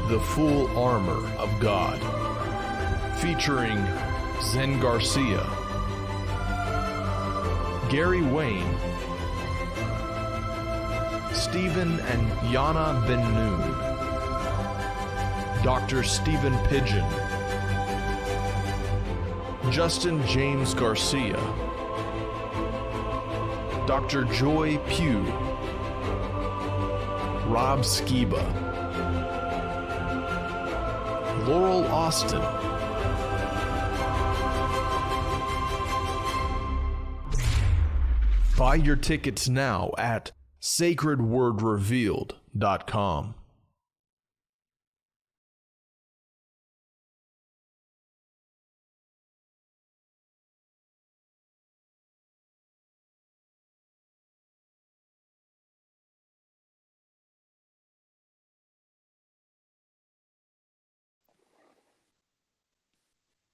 The Full Armor of God, featuring Zen Garcia, Gary Wayne, Stephen and Jana Ben-noon, Dr. Stephen Pidgeon, Justin James Garcia, Dr. Joye Pugh, Rob Skiba, Laurel Austin, buy your tickets now at sacredwordrevealed.com.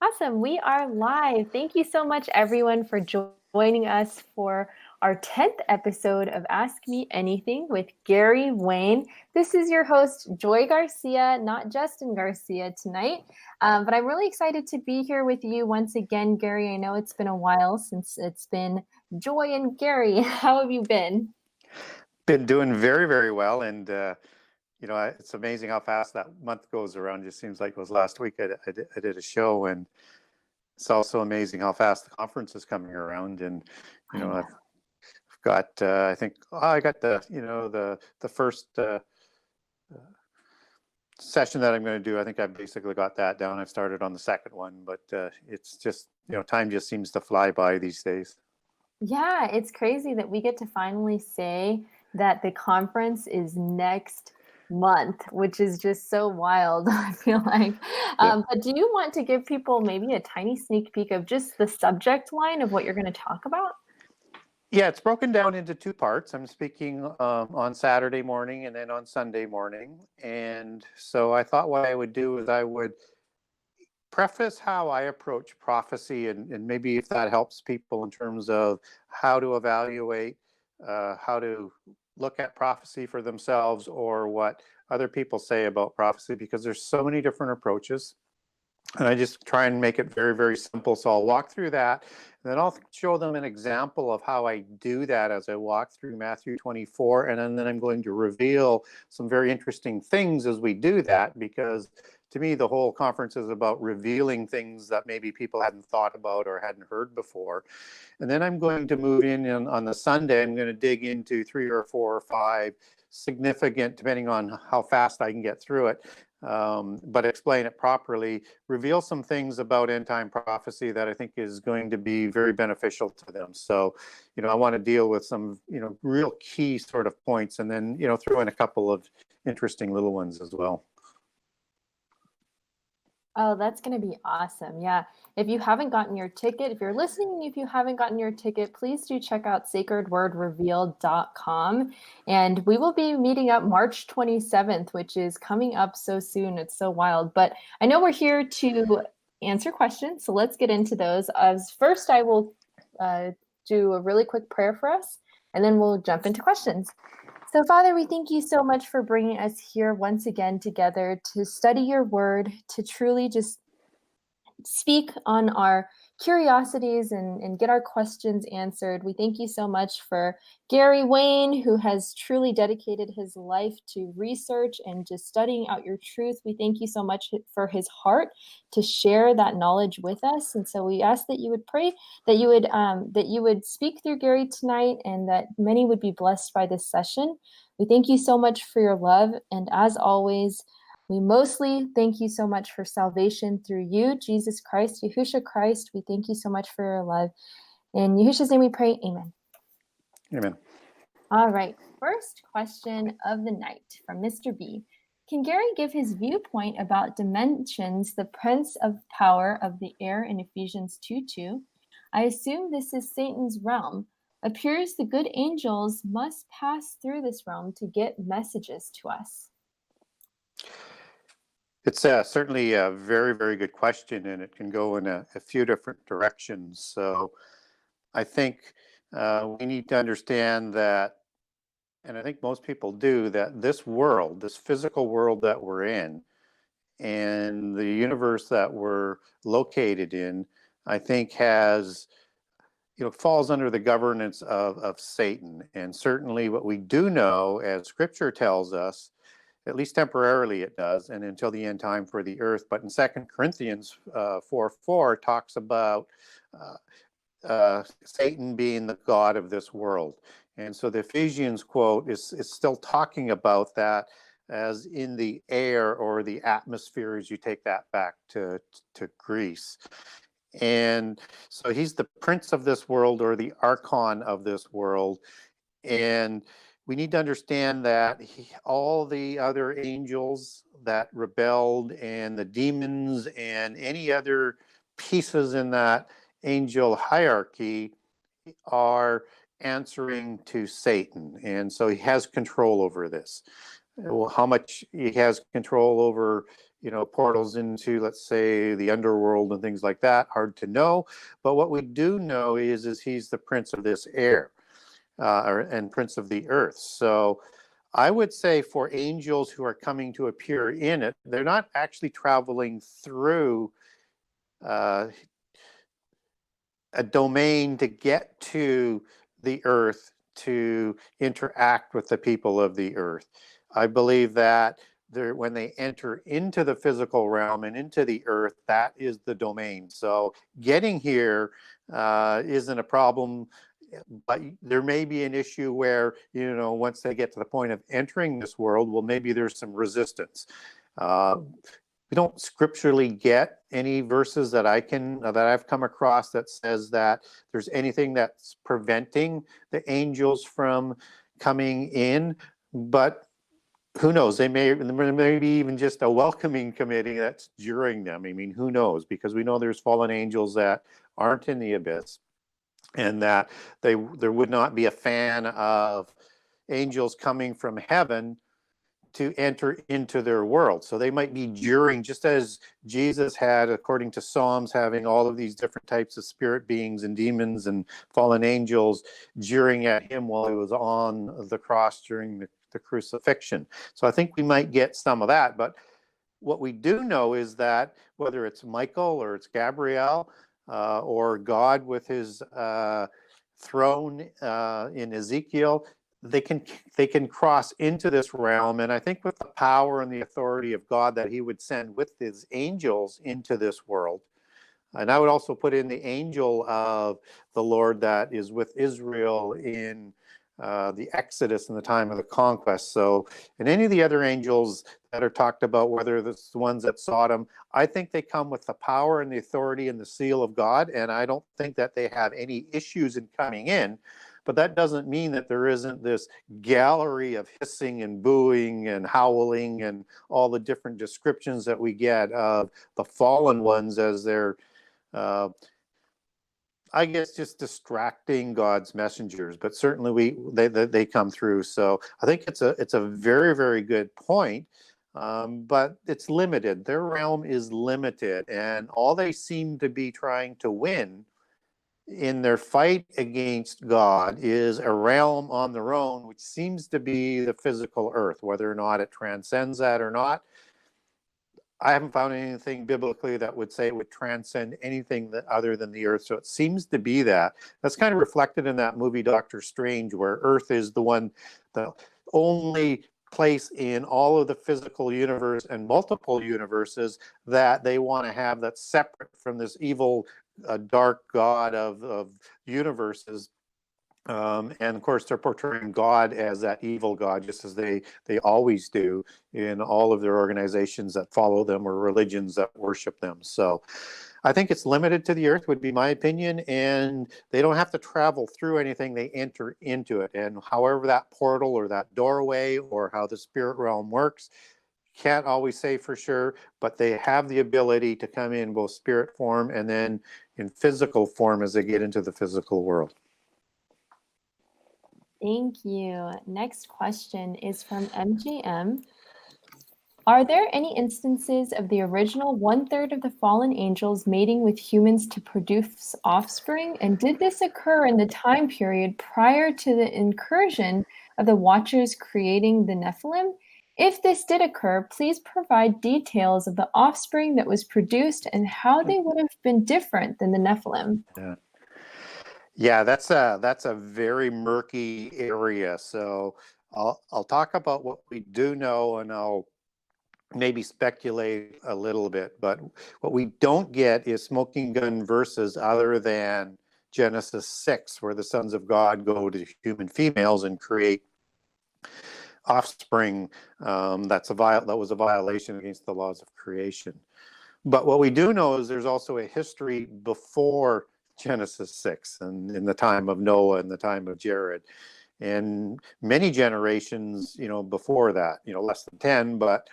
Awesome. We are live. Thank you so much, everyone, for joining us for our 10th episode of Ask Me Anything with Gary Wayne. This is your host, Joye Garcia, not Justin Garcia tonight. But I'm really excited to be here with you once again, Gary. I know it's been a while since it's been Joye and Gary. How have you been? Been doing very, very well. And, you know, it's amazing how fast that month goes around. It just seems like it was last week I did a show, and it's also amazing how fast the conference is coming around. And, you know, I've got, I think, I got the, you know, the first session that I'm going to do. I think I basically got that down. I've started on the second one, but it's just, you know, time just seems to fly by these days. Yeah, it's crazy that we get to finally say that the conference is next month, which is just so wild, I feel like. But do you want to give people maybe a tiny sneak peek of just the subject line of what you're going to talk about? Yeah, it's broken down into two parts. I'm speaking on Saturday morning and then on Sunday morning. And so I thought what I would do is I would preface how I approach prophecy, and maybe if that helps people in terms of how to evaluate, how to look at prophecy for themselves, or what other people say about prophecy, because there's so many different approaches. And I just try and make it very, very simple. So I'll walk through that, and then I'll show them an example of how I do that as I walk through Matthew 24. And then I'm going to reveal some very interesting things as we do that, because to me, the whole conference is about revealing things that maybe people hadn't thought about or hadn't heard before. And then I'm going to move in on the Sunday. I'm going to dig into 3 or 4 or 5 significant, depending on how fast I can get through it, but explain it properly, reveal some things about end time prophecy that I think is going to be very beneficial to them. So, you know, I want to deal with some, you know, real key sort of points, and then, you know, throw in a couple of interesting little ones as well. Oh, that's going to be awesome. Yeah. If you haven't gotten your ticket, if you're listening, if you haven't gotten your ticket, please do check out sacredwordrevealed.com. And we will be meeting up March 27th, which is coming up so soon. It's so wild. But I know we're here to answer questions. So let's get into those. As first, I will do a really quick prayer for us, and then we'll jump into questions. So, Father, we thank you so much for bringing us here once again together to study your word, to truly just speak on our curiosities and get our questions answered. We thank you so much for Gary Wayne, who has truly dedicated his life to research and just studying out your truth. We thank you so much for his heart to share that knowledge with us. And so we ask that you would pray that you would speak through Gary tonight, and that many would be blessed by this session. We thank you so much for your love. And as always, we mostly thank you so much for salvation through you, Jesus Christ, Yahusha Christ. We thank you so much for your love. In Yahusha's name we pray, amen. Amen. All right, first question of the night from Mr. B. Can Gary give his viewpoint about dimensions, the prince of power of the air in Ephesians 2:2? I assume this is Satan's realm. Appears the good angels must pass through this realm to get messages to us. It's certainly a very, very good question, and it can go in a few different directions. So I think we need to understand that, and I think most people do, that this world, this physical world that we're in, And the universe that we're located in, I think, has, falls under the governance of Satan. And certainly what we do know, as scripture tells us, at least temporarily it does, and until the end time for the earth. But in 2 Corinthians 4:4 talks about Satan being the god of this world. And so the Ephesians quote is still talking about that as in the air or the atmosphere, as you take that back to Greece. And so he's the prince of this world, or the archon of this world. And we need to understand that all the other angels that rebelled, and the demons, and any other pieces in that angel hierarchy are answering to Satan. And so he has control over this. Well, how much he has control over, portals into, let's say, the underworld and things like that, hard to know. But what we do know is he's the prince of this air, and prince of the earth. So I would say for angels who are coming to appear in it, they're not actually traveling through a domain to get to the earth to interact with the people of the earth. I believe that when they enter into the physical realm and into the earth, that is the domain. So getting here isn't a problem, but there may be an issue where, once they get to the point of entering this world, well, maybe there's some resistance. We don't scripturally get any verses that I've come across that says that there's anything that's preventing the angels from coming in, but who knows? There may be even just a welcoming committee that's during them. I mean, who knows? Because we know there's fallen angels that aren't in the abyss, and that there would not be a fan of angels coming from heaven to enter into their world. So they might be during, just as Jesus had, according to Psalms, having all of these different types of spirit beings and demons and fallen angels jeering at him while he was on the cross during the crucifixion. So I think we might get some of that. But what we do know is that whether it's Michael or it's Gabriel, or God with his throne in Ezekiel, they can cross into this realm. And I think with the power and the authority of God that he would send with his angels into this world. And I would also put in the angel of the Lord that is with Israel in the Exodus in the time of the conquest. So, and any of the other angels that are talked about, whether it's the ones at Sodom, I think they come with the power and the authority and the seal of God. And I don't think that they have any issues in coming in. But that doesn't mean that there isn't this gallery of hissing and booing and howling and all the different descriptions that we get of the fallen ones as they're, I guess, just distracting God's messengers. But certainly they come through. So I think it's a very, very good point. But it's limited. Their realm is limited, and all they seem to be trying to win in their fight against God is a realm on their own, which seems to be the physical earth. Whether or not it transcends that or not, I haven't found anything biblically that would say it would transcend anything other than the earth. So it seems to be that. That's kind of reflected in that movie Doctor Strange, where earth is the only place in all of the physical universe and multiple universes that they want to have that's separate from this evil dark god of universes, and of course they're portraying God as that evil god, just as they always do in all of their organizations that follow them or religions that worship them. So I think it's limited to the earth, would be my opinion, and they don't have to travel through anything. They enter into it, and however that portal or that doorway or how the spirit realm works, can't always say for sure, but they have the ability to come in both spirit form and then in physical form as they get into the physical world. Thank you. Next question is from MGM. Are there any instances of the original 1/3 of the fallen angels mating with humans to produce offspring? And did this occur in the time period prior to the incursion of the Watchers creating the Nephilim? If this did occur, please provide details of the offspring that was produced and how they would have been different than the Nephilim. Yeah. Yeah, that's a very murky area. So I'll talk about what we do know, and I'll maybe speculate a little bit. But what we don't get is smoking gun verses other than Genesis 6, where the sons of God go to human females and create offspring. That was a violation against the laws of creation. But what we do know is there's also a history before Genesis 6, and in the time of Noah and the time of Jared, and many generations, before that, less than 10, but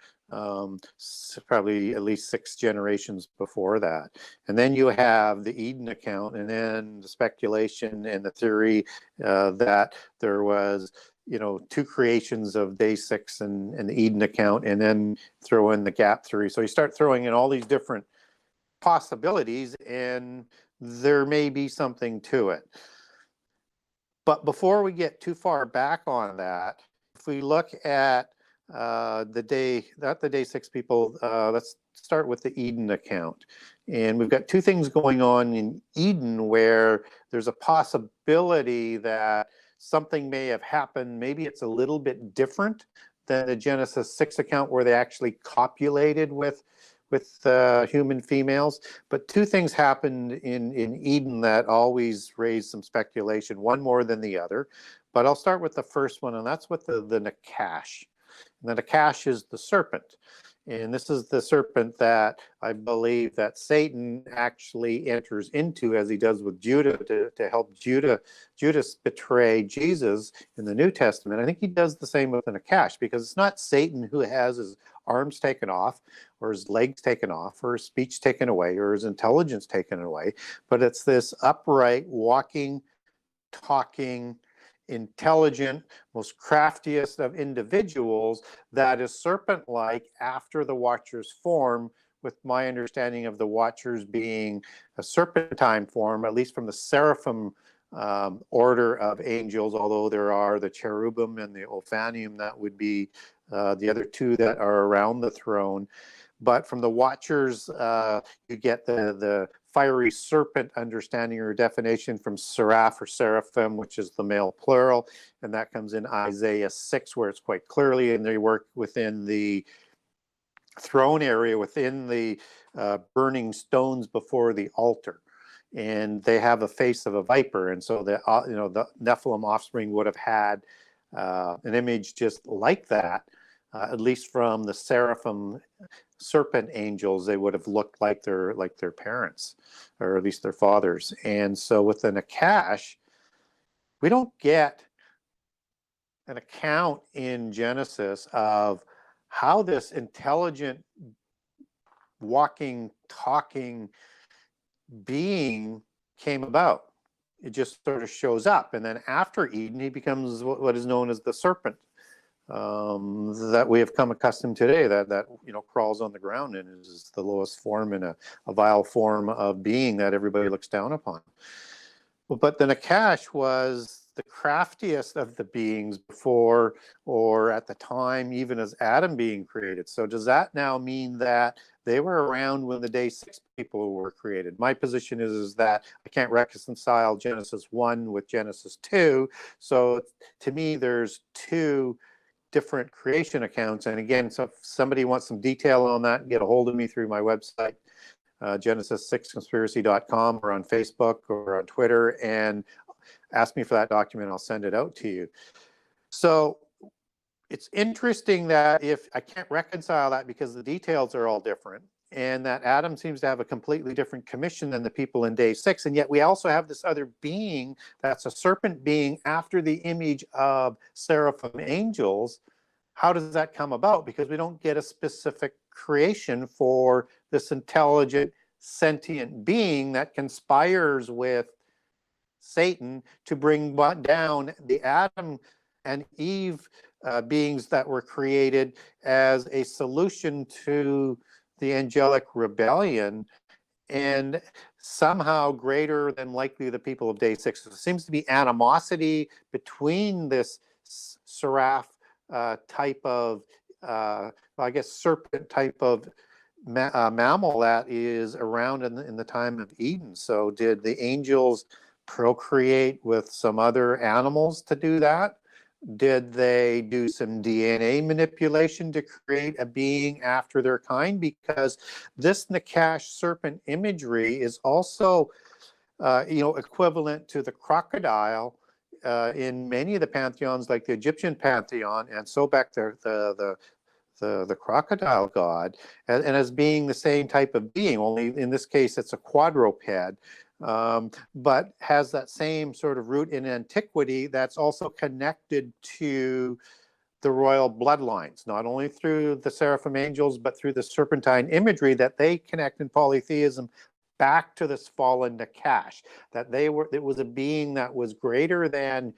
probably at least 6 generations before that. And then you have the Eden account, and then the speculation and the theory that there was 2 creations of day 6 and the Eden account, and then throw in the gap theory. So you start throwing in all these different possibilities, and there may be something to it. But before we get too far back on that, if we look at the day 6 people, let's start with the Eden account. And we've got 2 things going on in Eden where there's a possibility that something may have happened. Maybe it's a little bit different than the Genesis 6 account where they actually copulated with human females. But 2 things happened in Eden that always raise some speculation, one more than the other. But I'll start with the first one, and that's with the Nakash. And the Nakash is the serpent. And this is the serpent that I believe that Satan actually enters into, as he does with Judah, to help Judas betray Jesus in the New Testament. I think he does the same with the Nakash, because it's not Satan who has his arms taken off, or his legs taken off, or his speech taken away, or his intelligence taken away, but it's this upright, walking, talking, intelligent, most craftiest of individuals that is serpent-like after the Watchers form, with my understanding of the Watchers being a serpentine form, at least from the seraphim order of angels, although there are the cherubim and the Ophanium, that would be the other 2 that are around the throne. But from the Watchers, you get the fiery serpent understanding or definition from seraph or seraphim, which is the male plural, and that comes in Isaiah 6, where it's quite clearly, and they work within the throne area, within the burning stones before the altar, and they have a face of a viper, and so the Nephilim offspring would have had an image just like that, at least from the seraphim serpent angels. They would have looked like their parents, or at least their fathers. And so with the Nakash, we don't get an account in Genesis of how this intelligent, walking, talking being came about. It just sort of shows up, and then after Eden, he becomes what is known as the serpent, that we have come accustomed today, that crawls on the ground and is the lowest form and a vile form of being that everybody looks down upon. But the Nakash was the craftiest of the beings before, or at the time, even as Adam being created. So does that now mean that they were around when the day 6 people were created? My position is that I can't reconcile Genesis 1 with Genesis 2. So to me, there's 2 different creation accounts. And again, so if somebody wants some detail on that, get a hold of me through my website, genesis6conspiracy.com, or on Facebook or on Twitter, and ask me for that document. I'll send it out to you. So it's interesting that if I can't reconcile that because the details are all different, and that Adam seems to have a completely different commission than the people in day 6, and yet we also have this other being that's a serpent being after the image of seraphim angels. How does that come about? Because we don't get a specific creation for this intelligent, sentient being that conspires with Satan to bring down the Adam and Eve beings that were created as a solution to the angelic rebellion, and somehow greater than likely the people of day 6. There seems to be animosity between this seraph type of I guess, serpent type of mammal that is around in the time of Eden. So did the angels procreate with some other animals to do that? Did they do some DNA manipulation to create a being after their kind? Because this Nakash serpent imagery is also, equivalent to the crocodile in many of the pantheons, like the Egyptian pantheon, and Sobek, the crocodile god, and as being the same type of being, only in this case it's a quadruped, but has that same sort of root in antiquity that's also connected to the royal bloodlines, not only through the seraphim angels, but through the serpentine imagery that they connect in polytheism back to this fallen Nakash, that it was a being that was greater than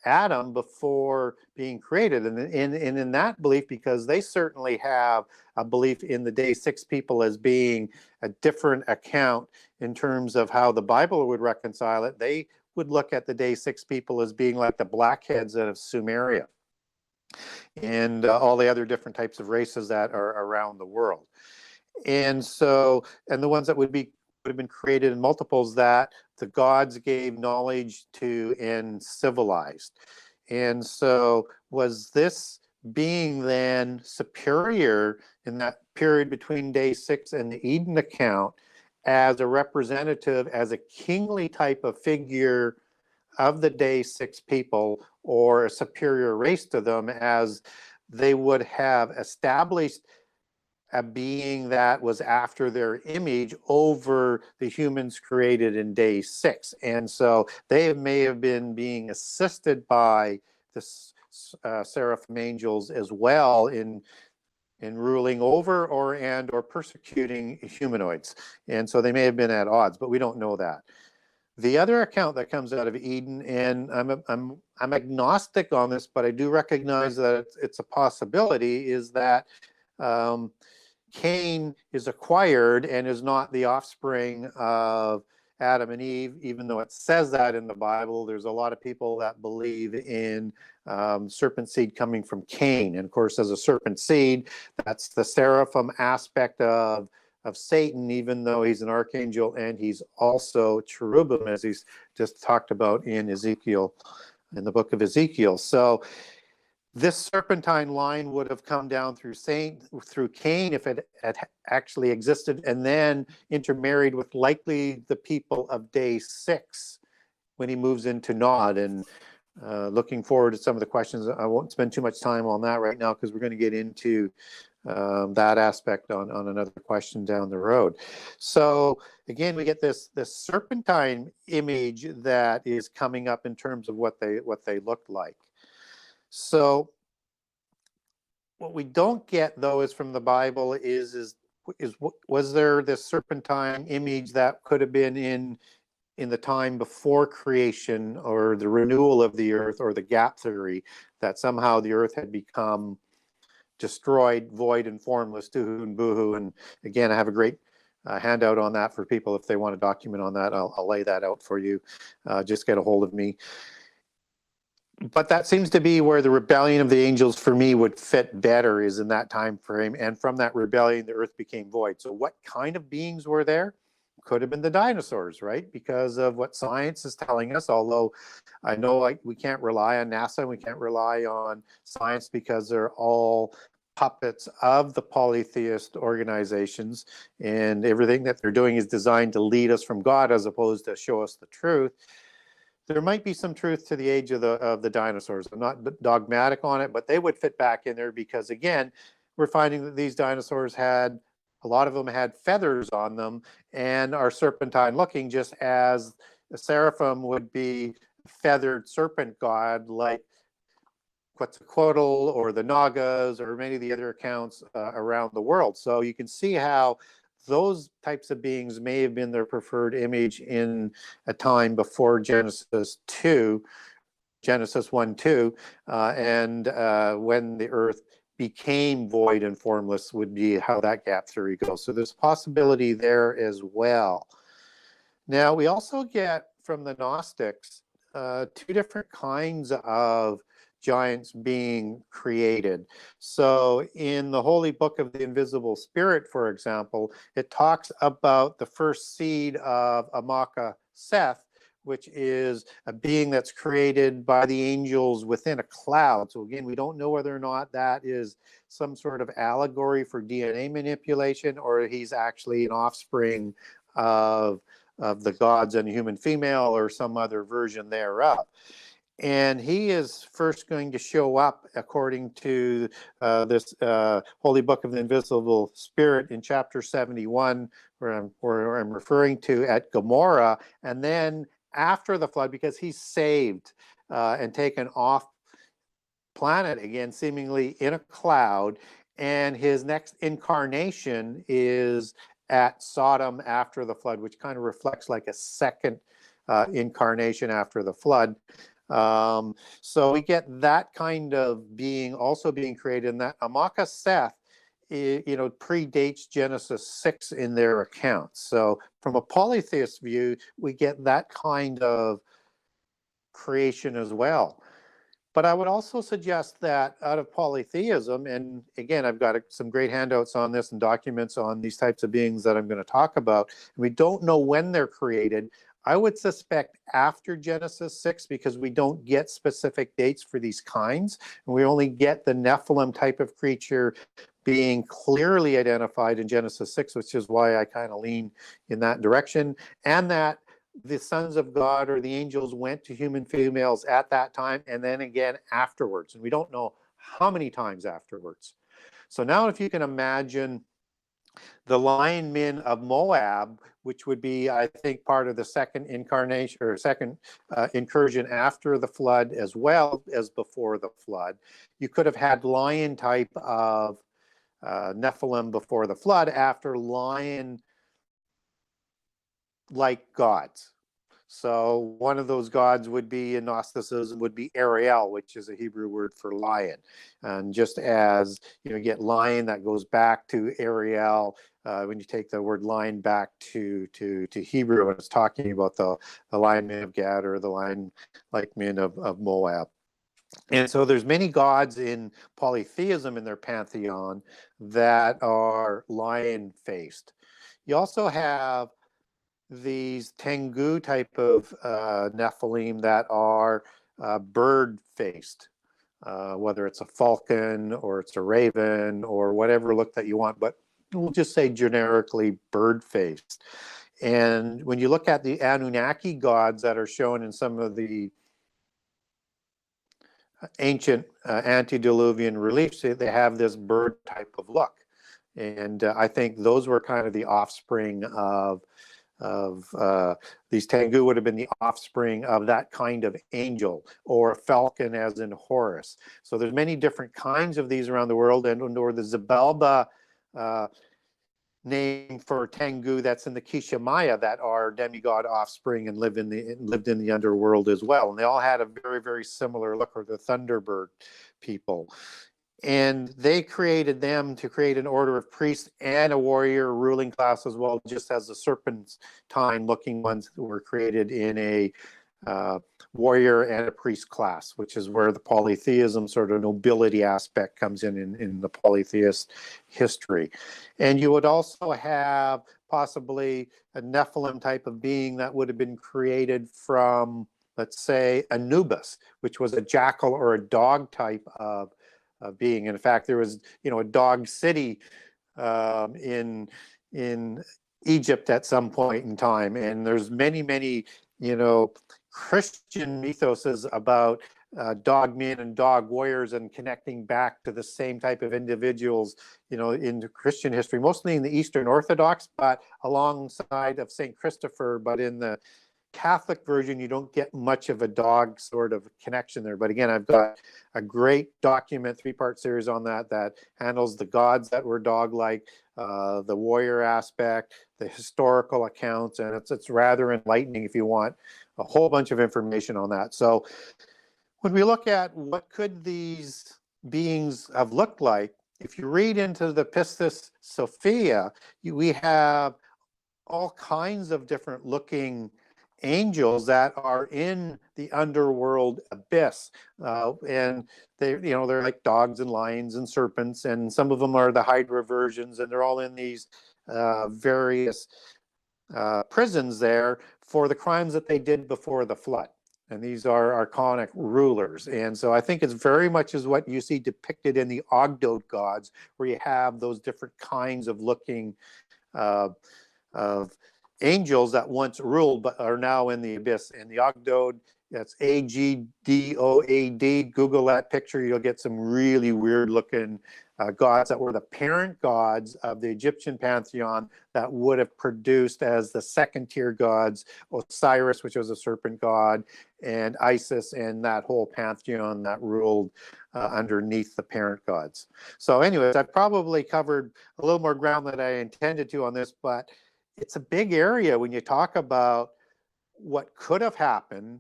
Adam before being created. And in that belief, because they certainly have a belief in the day six people as being a different account in terms of how the Bible would reconcile it, they would look at the day six people as being like the blackheads out of Sumeria and all the other different types of races that are around the world. And so, and the ones that would have been created in multiples that the gods gave knowledge to and civilized. And so was this being then superior in that period between day six and the Eden account as a representative, as a kingly type of figure of the day six people, or a superior race to them, as they would have established a being that was after their image over the humans created in day six? And so they may have been being assisted by the seraphim angels as well in ruling over or persecuting humanoids. And so they may have been at odds, but we don't know that. The other account that comes out of Eden, and I'm agnostic on this, but I do recognize that it's a possibility, is that Cain is acquired and is not the offspring of Adam and Eve, even though it says that in the Bible. There's a lot of people that believe in serpent seed coming from Cain. And of course, as a serpent seed, that's the seraphim aspect of Satan, even though he's an archangel and he's also cherubim, as he's just talked about in Ezekiel, in the book of Ezekiel. So this serpentine line would have come down through Cain, if it had actually existed, and then intermarried with likely the people of day six when he moves into Nod. And looking forward to some of the questions. I won't spend too much time on that right now, because we're going to get into that aspect on another question down the road. So again, we get this serpentine image that is coming up in terms of what they looked like. So what we don't get, though, is from the Bible is was there this serpentine image that could have been in the time before creation, or the renewal of the earth, or the gap theory, that somehow the earth had become destroyed, void, and formless, Tuhu and Boohoo. And again, I have a great handout on that for people if they want to document on that. I'll lay that out for you. Just get a hold of me. But that seems to be where the rebellion of the angels for me would fit better, is in that time frame. And from that rebellion, the earth became void. So what kind of beings were there? Could have been the dinosaurs, right? Because of what science is telling us. Although I know we can't rely on NASA, and we can't rely on science, because they're all puppets of the polytheist organizations, and everything that they're doing is designed to lead us from God as opposed to show us the truth. There might be some truth to the age of the dinosaurs. I'm not dogmatic on it, but they would fit back in there, because again, we're finding that these dinosaurs a lot of them had feathers on them and are serpentine looking, just as the seraphim would be feathered serpent god, like Quetzalcoatl or the Nagas or many of the other accounts around the world. So you can see how those types of beings may have been their preferred image in a time before Genesis 1:2, and when the earth became void and formless would be how that gap theory goes. So there's a possibility there as well. Now, we also get from the Gnostics two different kinds of giants being created. So in the Holy Book of the Invisible Spirit, for example, it talks about the first seed of Amaka Seth, which is a being that's created by the angels within a cloud. So again, we don't know whether or not that is some sort of allegory for DNA manipulation, or he's actually an offspring of the gods and a human female, or some other version thereof. And he is first going to show up, according to this Holy Book of the Invisible Spirit, in chapter 71, where I'm referring to, at Gomorrah, and then after the flood, because he's saved and taken off planet again, seemingly in a cloud, and his next incarnation is at Sodom after the flood, which kind of reflects like a second incarnation after the flood. So we get that kind of being also being created, and that Amaka Seth, predates Genesis 6 in their accounts. So from a polytheist view, we get that kind of creation as well. But I would also suggest that out of polytheism, and again, I've got some great handouts on this and documents on these types of beings that I'm going to talk about. We don't know when they're created. I would suspect after Genesis 6, because we don't get specific dates for these kinds. And we only get the Nephilim type of creature being clearly identified in Genesis 6, which is why I kind of lean in that direction. And that the sons of God, or the angels, went to human females at that time, and then again afterwards. And we don't know how many times afterwards. So now if you can imagine the lion men of Moab, which would be, I think, part of the second incarnation, or second incursion after the flood as well as before the flood. You could have had lion type of Nephilim before the flood, after lion like gods. So one of those gods would be, in Gnosticism, would be Ariel, which is a Hebrew word for lion. And just as you get lion, that goes back to Ariel. When you take the word lion back to Hebrew, when it's talking about the lion men of Gad, or the lion like men of Moab. And so there's many gods in polytheism in their pantheon that are lion-faced. You also have these Tengu type of Nephilim that are bird-faced, whether it's a falcon or it's a raven or whatever look that you want, but we'll just say generically bird-faced. And when you look at the Anunnaki gods that are shown in some of the ancient antediluvian reliefs, they have this bird type of look. And I think those were kind of the offspring of these Tengu would have been the offspring of that kind of angel, or falcon as in Horus. So there's many different kinds of these around the world, or the Zabelba name for Tengu that's in the Kisha Maya, that are demigod offspring and lived in the underworld as well. And they all had a very, very similar look, or the Thunderbird people. And they created them to create an order of priests and a warrior ruling class as well, just as the serpentine looking ones were created in a warrior and a priest class, which is where the polytheism sort of nobility aspect comes in the polytheist history. And you would also have possibly a Nephilim type of being that would have been created from, let's say, Anubis, which was a jackal or a dog type of being. In fact, there was, a dog city in Egypt at some point in time, and there's many, Christian mythoses about dog men and dog warriors, and connecting back to the same type of individuals, in Christian history, mostly in the Eastern Orthodox, but alongside of Saint Christopher. But in the Catholic version, you don't get much of a dog sort of connection there. But again, I've got a great document, 3-part series on that handles the gods that were dog-like, the warrior aspect, the historical accounts, and it's rather enlightening if you want a whole bunch of information on that. So when we look at what could these beings have looked like, if you read into the Pistis Sophia, we have all kinds of different looking angels that are in the underworld abyss, and they're like dogs and lions and serpents, and some of them are the Hydra versions, and they're all in these various prisons there for the crimes that they did before the flood. And these are archonic rulers. And so I think it's very much as what you see depicted in the Ogdoad gods, where you have those different kinds of looking of angels that once ruled but are now in the abyss. And the Ogdoad, that's Agdoad. Google that picture, you'll get some really weird looking gods that were the parent gods of the Egyptian pantheon that would have produced as the second tier gods Osiris, which was a serpent god, and Isis, and that whole pantheon that ruled underneath the parent gods. So anyways, I've probably covered a little more ground than I intended to on this, but it's a big area when you talk about what could have happened,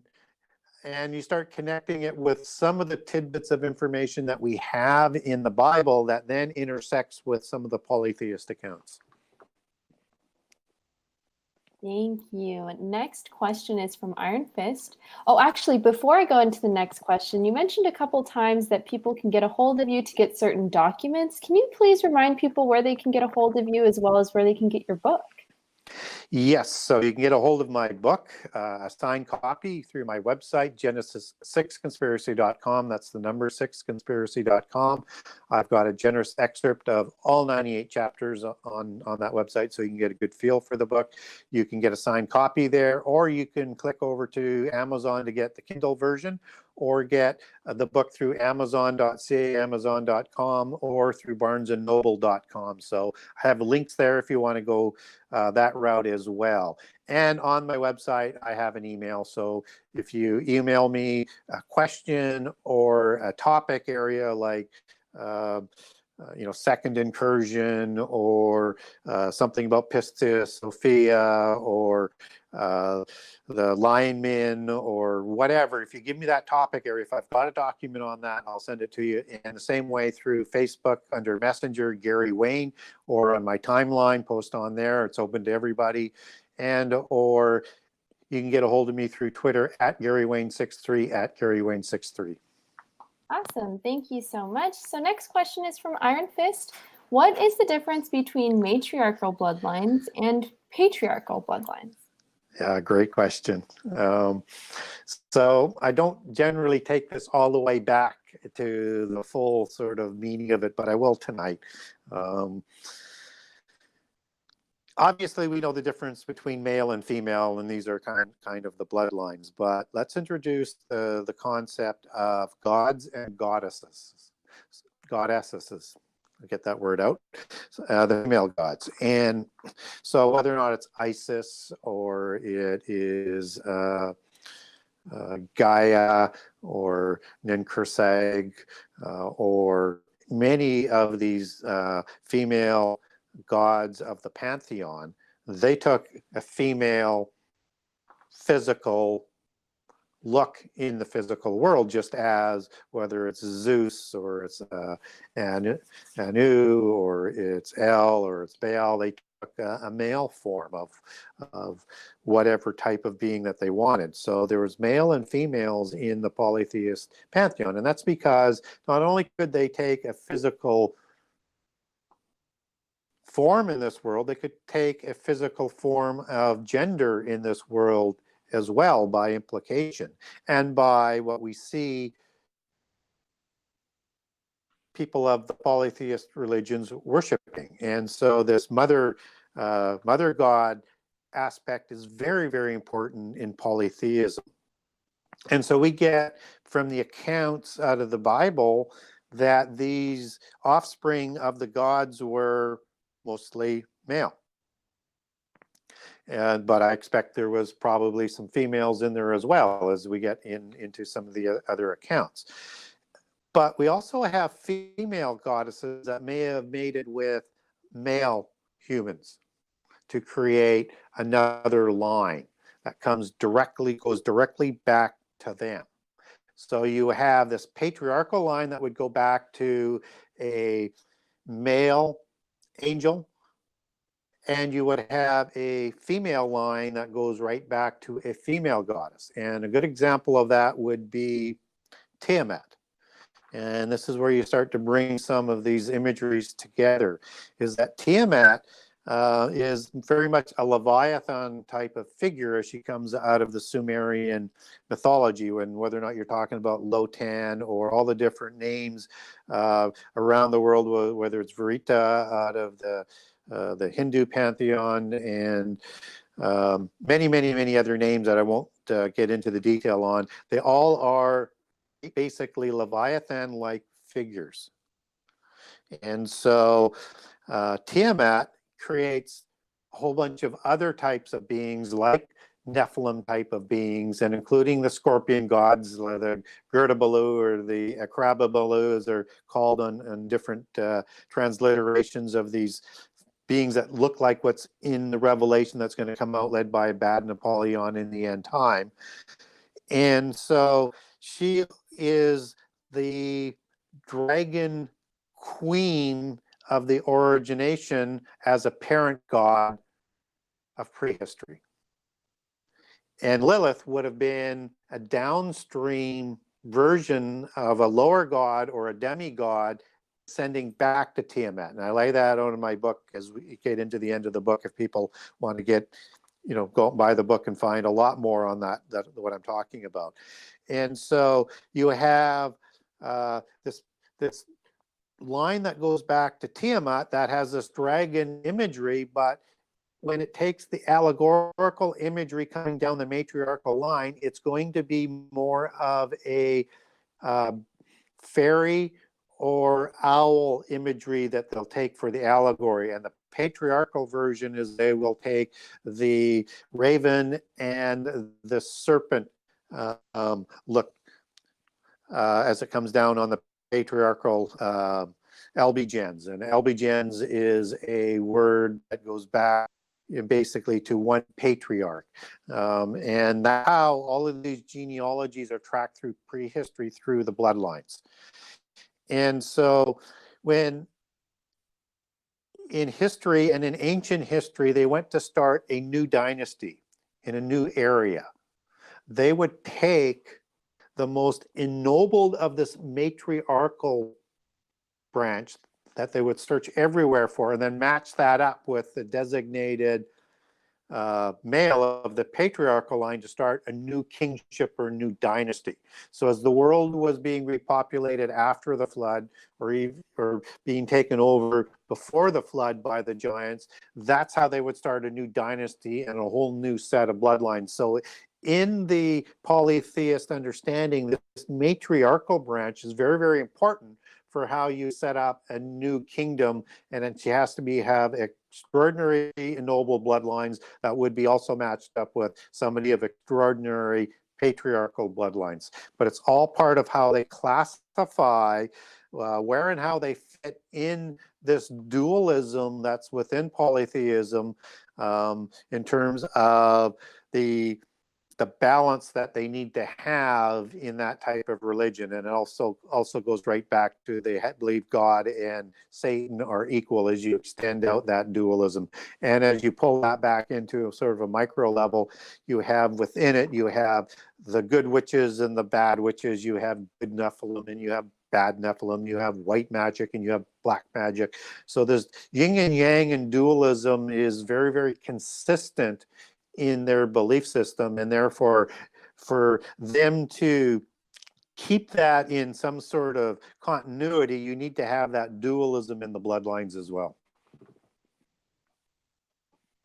and you start connecting it with some of the tidbits of information that we have in the Bible that then intersects with some of the polytheist accounts. Thank you. Next question is from Iron Fist. Oh, actually, before I go into the next question, you mentioned a couple times that people can get a hold of you to get certain documents. Can you please remind people where they can get a hold of you, as well as where they can get your book? Yes, so you can get a hold of my book, a signed copy, through my website, genesis6conspiracy.com. That's the number 6conspiracy.com. I've got a generous excerpt of all 98 chapters on that website, so you can get a good feel for the book. You can get a signed copy there, or you can click over to Amazon to get the Kindle version, or get the book through Amazon.ca, Amazon.com, or through BarnesandNoble.com. So I have links there if you want to go that route as well. And on my website, I have an email. So if you email me a question or a topic area like second incursion, or something about Pistis Sophia, or the linemen, or whatever, if you give me that topic area, if I've got a document on that, I'll send it to you. And the same way through Facebook under Messenger, Gary Wayne, or on my timeline, post on there. It's open to everybody. And or you can get a hold of me through Twitter at GaryWayne63, at GaryWayne63. Awesome. Thank you so much. So next question is from Iron Fist. What is the difference between matriarchal bloodlines and patriarchal bloodlines? Yeah, great question. So I don't generally take this all the way back to the full sort of meaning of it, but I will tonight. Obviously, we know the difference between male and female, and these are kind of the bloodlines. But let's introduce the concept of gods and goddesses. Goddesses. I'll get that word out. The female gods. And so whether or not it's Isis, or it is Gaia, or Ninkursag, or many of these female gods of the pantheon, they took a female physical look in the physical world, just as whether it's Zeus, or it's Anu, or it's El, or it's Baal, they took a male form of whatever type of being that they wanted. So there was male and females in the polytheist pantheon, and that's because not only could they take a physical form in this world, they could take a physical form of gender in this world as well, by implication, and by what we see people of the polytheist religions worshiping. And so this mother god aspect is very, very important in polytheism. And so we get from the accounts out of the Bible that these offspring of the gods were mostly male. But I expect there was probably some females in there as well, as we get into some of the other accounts. But we also have female goddesses that may have mated with male humans to create another line that goes directly back to them. So you have this patriarchal line that would go back to a male angel, and you would have a female line that goes right back to a female goddess. And a good example of that would be Tiamat. And this is where you start to bring some of these imageries together, is that Tiamat is very much a Leviathan type of figure as she comes out of the Sumerian mythology, whether or not you're talking about Lotan or all the different names around the world, whether it's Varita out of the Hindu pantheon, and many, many, many other names that I won't get into the detail on. They all are basically Leviathan-like figures. And so Tiamat creates a whole bunch of other types of beings like Nephilim type of beings, and including the scorpion gods, the Gerdabalu or the Akrababalu, as they're called on different transliterations of these beings that look like what's in the Revelation that's going to come out, led by a bad Napoleon in the end time. And so she is the dragon queen of the origination as a parent god of prehistory. And Lilith would have been a downstream version of a lower god or a demigod sending back to Tiamat. And I lay that out in my book as we get into the end of the book if people want to get, go buy the book and find a lot more on that what I'm talking about. And so you have this line that goes back to Tiamat that has this dragon imagery, but when it takes the allegorical imagery coming down the matriarchal line, it's going to be more of a fairy or owl imagery that they'll take for the allegory. And the patriarchal version is they will take the raven and the serpent look as it comes down on the patriarchal albigens. And albigens is a word that goes back basically to one patriarch. And that's how all of these genealogies are tracked through prehistory, through the bloodlines. And so when in history and in ancient history, they went to start a new dynasty in a new area, they would take the most ennobled of this matriarchal branch that they would search everywhere for, and then match that up with the designated male of the patriarchal line to start a new kingship or new dynasty. So as the world was being repopulated after the flood, or being taken over before the flood by the giants, that's how they would start a new dynasty and a whole new set of bloodlines. So in the polytheist understanding, this matriarchal branch is very, very important for how you set up a new kingdom, and it has to have extraordinary ennobled bloodlines that would be also matched up with somebody of extraordinary patriarchal bloodlines. But it's all part of how they classify where and how they fit in this dualism that's within polytheism, in terms of the balance that they need to have in that type of religion. And it also goes right back to they believe God and Satan are equal as you extend out that dualism. And as you pull that back into sort of a micro level, you have within it, you have the good witches and the bad witches. You have good Nephilim and you have bad Nephilim. You have white magic and you have black magic. So there's yin and yang, and dualism is very, very consistent in their belief system, and therefore for them to keep that in some sort of continuity, you need to have that dualism in the bloodlines as well.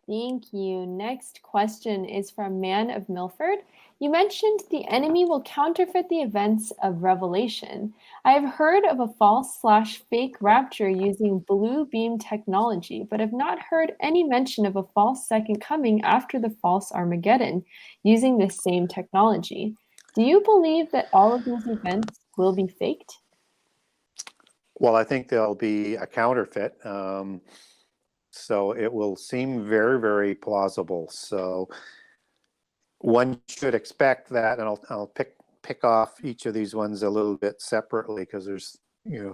Thank you. Next question is from Man of Milford. You mentioned the enemy will counterfeit the events of Revelation. I have heard of a false/fake rapture using blue beam technology, but have not heard any mention of a false second coming after the false Armageddon using this same technology. Do you believe that all of these events will be faked? Well, I think there'll be a counterfeit. So it will seem very, very plausible. So one should expect that, and I'll pick off each of these ones a little bit separately, because there's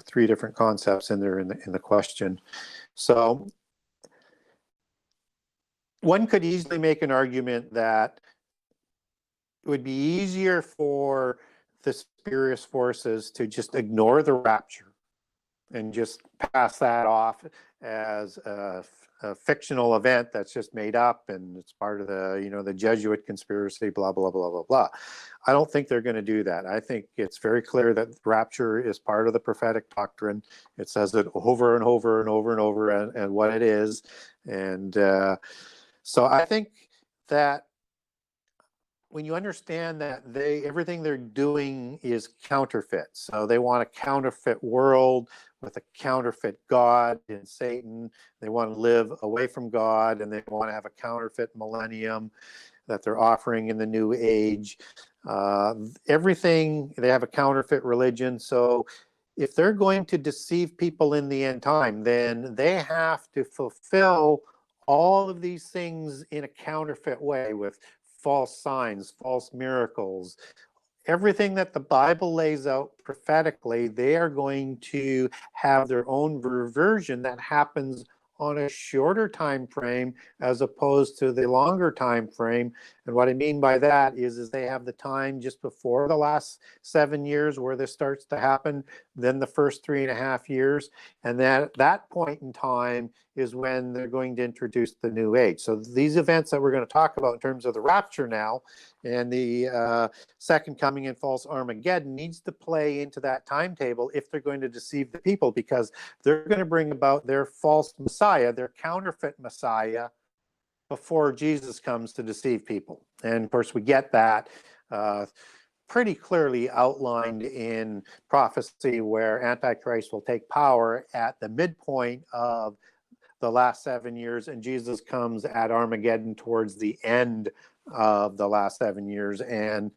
three different concepts in there in the question. So one could easily make an argument that it would be easier for the spurious forces to just ignore the rapture and just pass that off as a fictional event that's just made up and it's part of the, the Jesuit conspiracy, blah, blah, blah, blah, blah. I don't think they're going to do that. I think it's very clear that rapture is part of the prophetic doctrine. It says it over and over and over and over and what it is. And so I think that when you understand that everything they're doing is counterfeit, so they want a counterfeit world with a counterfeit God in Satan. They want to live away from God, and they want to have a counterfeit millennium that they're offering in the new age. Everything, they have a counterfeit religion. So if they're going to deceive people in the end time, then they have to fulfill all of these things in a counterfeit way with false signs, false miracles, everything that the Bible lays out prophetically. They are going to have their own version that happens on a shorter time frame as opposed to the longer time frame. And what I mean by that is they have the time just before the last 7 years where this starts to happen, then the first 3.5 years, and then at that point in time is when they're going to introduce the new age. So these events that we're going to talk about in terms of the rapture now and the second coming and false Armageddon needs to play into that timetable if they're going to deceive the people, because they're going to bring about their false Messiah, their counterfeit Messiah, before Jesus comes to deceive people. And of course, we get that pretty clearly outlined in prophecy, where Antichrist will take power at the midpoint of the last 7 years, and Jesus comes at Armageddon towards the end of the last 7 years and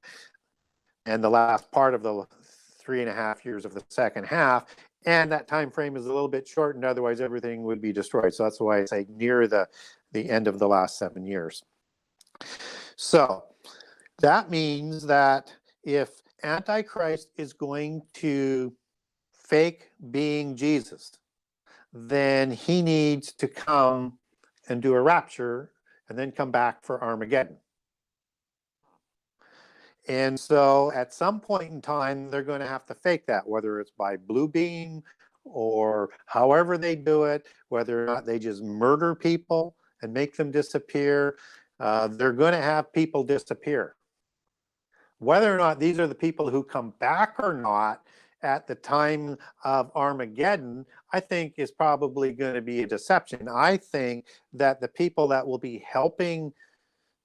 the last part of the 3.5 years of the second half. And that time frame is a little bit shortened, otherwise everything would be destroyed. So that's why I say near the end of the last 7 years. So that means that if Antichrist is going to fake being Jesus, then he needs to come and do a rapture and then come back for Armageddon. And so at some point in time, they're going to have to fake that, whether it's by blue beam or however they do it, whether or not they just murder people and make them disappear. They're going to have people disappear. Whether or not these are the people who come back or not at the time of Armageddon, I think is probably going to be a deception. I think that the people that will be helping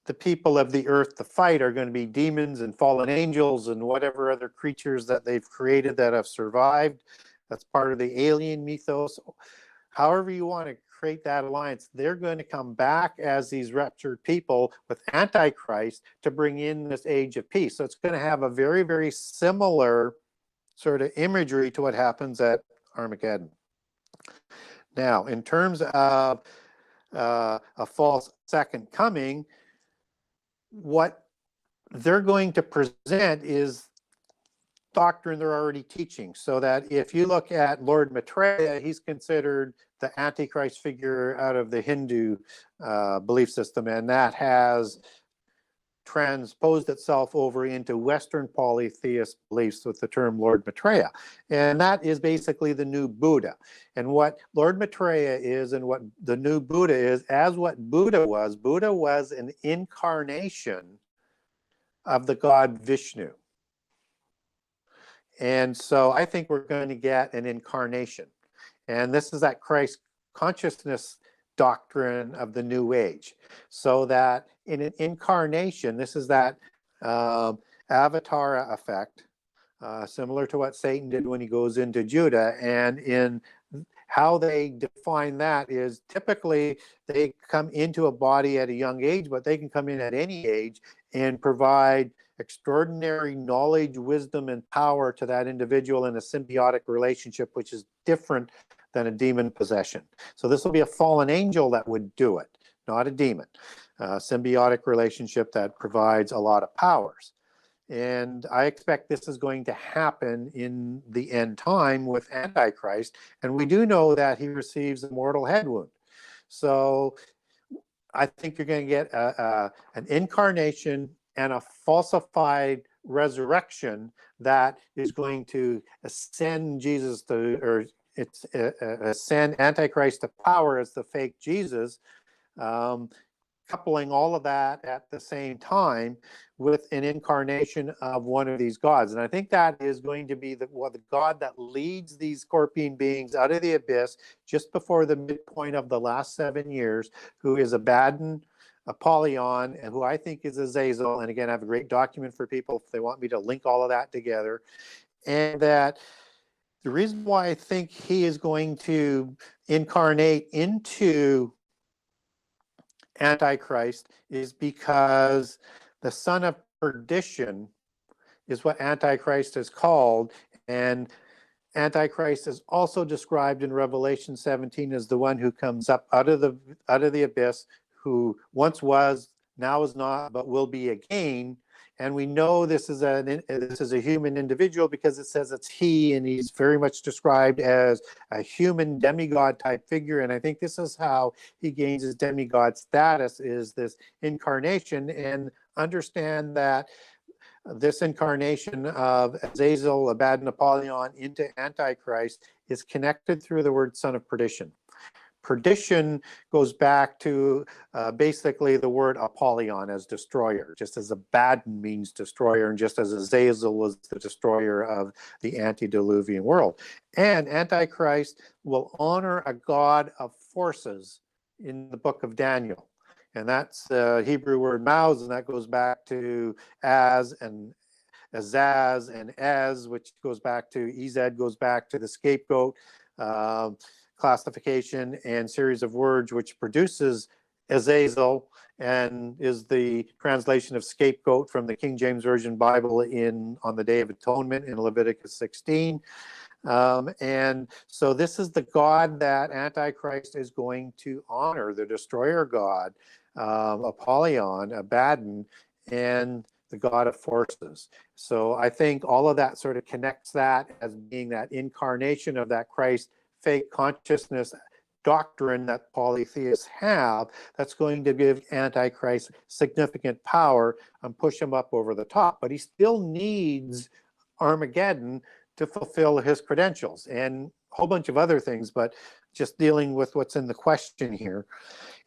the people of the earth to fight are going to be demons and fallen angels and whatever other creatures that they've created that have survived. That's part of the alien mythos. However you want to create that alliance, they're going to come back as these raptured people with Antichrist to bring in this age of peace. So it's going to have a very, very similar sort of imagery to what happens at Armageddon. Now, in terms of a false second coming, what they're going to present is doctrine they're already teaching. So that if you look at Lord Maitreya, he's considered the Antichrist figure out of the Hindu belief system, and that has transposed itself over into Western polytheist beliefs with the term Lord Maitreya. And that is basically the new Buddha. And what Lord Maitreya is and what the new Buddha is, as what Buddha was an incarnation of the god Vishnu. And so I think we're going to get an incarnation. And this is that Christ consciousness doctrine of the new age. So that in an incarnation, this is that avatar effect, similar to what Satan did when he goes into Judah. And in how they define that is typically they come into a body at a young age, but they can come in at any age and provide extraordinary knowledge, wisdom, and power to that individual in a symbiotic relationship, which is different than a demon possession. So this will be a fallen angel that would do it, not a demon. Symbiotic relationship that provides a lot of powers. And I expect this is going to happen in the end time with Antichrist. And we do know that he receives a mortal head wound. So I think you're going to get an incarnation and a falsified resurrection that is going to ascend Jesus to, or it's ascend Antichrist to power as the fake Jesus, coupling all of that at the same time with an incarnation of one of these gods. And I think that is going to be the god that leads these scorpion beings out of the abyss just before the midpoint of the last 7 years, who is Abaddon, Apollyon, and who I think is Azazel. And again, I have a great document for people if they want me to link all of that together. And that the reason why I think he is going to incarnate into Antichrist is because the son of perdition is what Antichrist is called. And Antichrist is also described in Revelation 17 as the one who comes up out of the abyss, who once was, now is not, but will be again. And we know this is a human individual because it says it's he, and he's very much described as a human demigod type figure. And I think this is how he gains his demigod status, is this incarnation. And understand that this incarnation of Azazel, Abaddon, Apollyon into Antichrist is connected through the word son of perdition. Perdition goes back to basically the word Apollyon as destroyer, just as Abaddon means destroyer, and just as Azazel was the destroyer of the antediluvian world. And Antichrist will honor a god of forces in the book of Daniel. And that's the Hebrew word Mauz, and that goes back to Az and Azaz and Ez, which goes back to Ez, goes back to the scapegoat classification and series of words, which produces Azazel and is the translation of scapegoat from the King James Version Bible on the Day of Atonement in Leviticus 16. And so this is the god that Antichrist is going to honor, the destroyer god, Apollyon, Abaddon, and the god of forces. So I think all of that sort of connects that as being that incarnation of that Christ fake consciousness doctrine that polytheists have, that's going to give Antichrist significant power and push him up over the top. But he still needs Armageddon to fulfill his credentials and a whole bunch of other things, but just dealing with what's in the question here.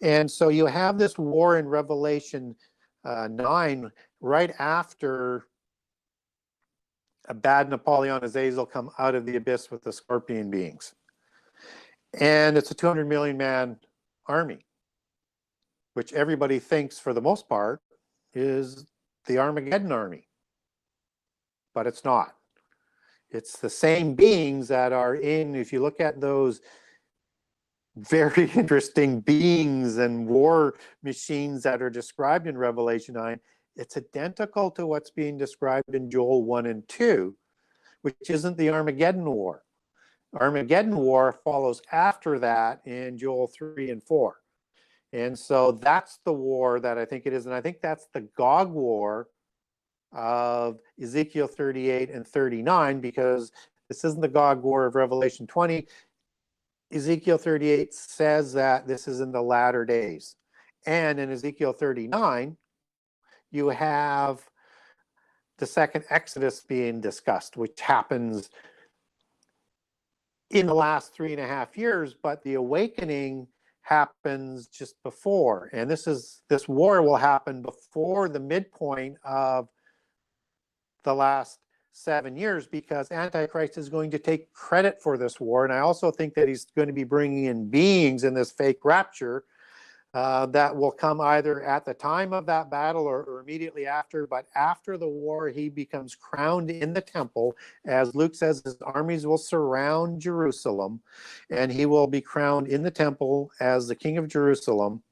And so you have this war in Revelation 9 right after Abaddon, Apollyon, Azazel come out of the abyss with the scorpion beings. And it's a 200 million man army, which everybody thinks for the most part is the Armageddon army. But it's not. It's the same beings that are in, if you look at those very interesting beings and war machines that are described in Revelation 9, it's identical to what's being described in Joel 1 and 2, which isn't the Armageddon War. Armageddon War follows after that in Joel 3 and 4. And so that's the war that I think it is. And I think that's the Gog War of Ezekiel 38 and 39, because this isn't the Gog War of Revelation 20. Ezekiel 38 says that this is in the latter days. And in Ezekiel 39, you have the second Exodus being discussed, which happens in the last 3.5 years, but the awakening happens just before. And this war will happen before the midpoint of the last 7 years, because Antichrist is going to take credit for this war. And I also think that he's going to be bringing in beings in this fake rapture that will come either at the time of that battle or immediately after. But after the war, he becomes crowned in the temple. As Luke says, his armies will surround Jerusalem, and he will be crowned in the temple as the king of Jerusalem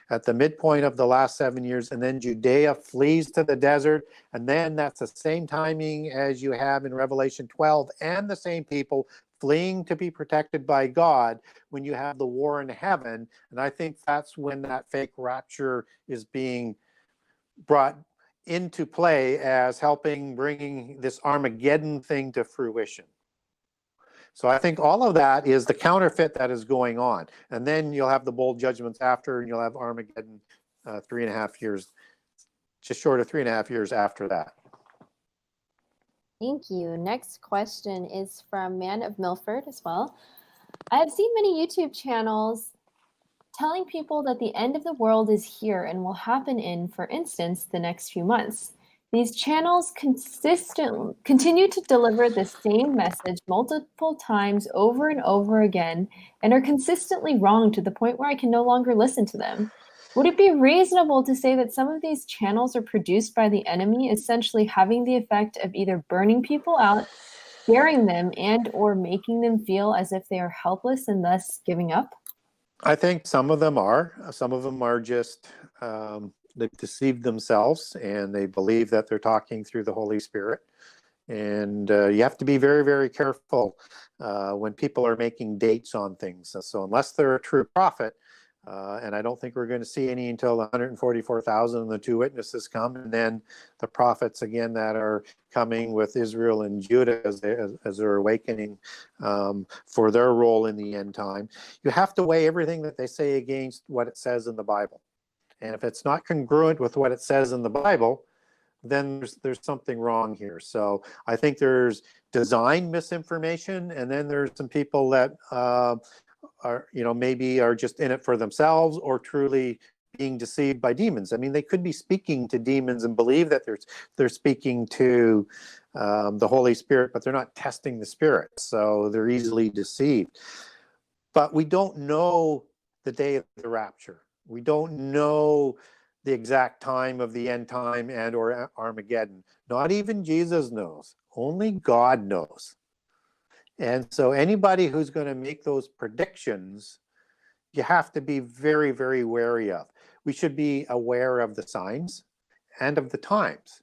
at the midpoint of the last 7 years. And then Judea flees to the desert. And then that's the same timing as you have in Revelation 12, and the same people fleeing to be protected by God when you have the war in heaven. And I think that's when that fake rapture is being brought into play as helping bringing this Armageddon thing to fruition. So I think all of that is the counterfeit that is going on. And then you'll have the bowl judgments after, and you'll have Armageddon 3.5 years, just short of 3.5 years after that. Thank you. Next question is from Man of Milford as well. I have seen many YouTube channels telling people that the end of the world is here and will happen in, for instance, the next few months. These channels continue to deliver the same message multiple times over and over again and are consistently wrong to the point where I can no longer listen to them. Would it be reasonable to say that some of these channels are produced by the enemy, essentially having the effect of either burning people out, scaring them, and or making them feel as if they are helpless and thus giving up? I think some of them are. Some of them are just, they've deceived themselves and they believe that they're talking through the Holy Spirit. And you have to be very, very careful when people are making dates on things. So unless they're a true prophet, and I don't think we're going to see any until the 144,000 and the two witnesses come, and then the prophets again that are coming with Israel and Judah as they're awakening for their role in the end time. You have to weigh everything that they say against what it says in the Bible. And if it's not congruent with what it says in the Bible, then there's something wrong here. So I think there's design misinformation, and then there's some people that are, maybe are just in it for themselves or truly being deceived by demons. I mean, they could be speaking to demons and believe that they're speaking to the Holy Spirit, but they're not testing the Spirit, so they're easily deceived. But we don't know the day of the rapture. We don't know the exact time of the end time and or Armageddon. Not even Jesus knows. Only God knows. And so anybody who's going to make those predictions, you have to be very, very wary of. We should be aware of the signs and of the times.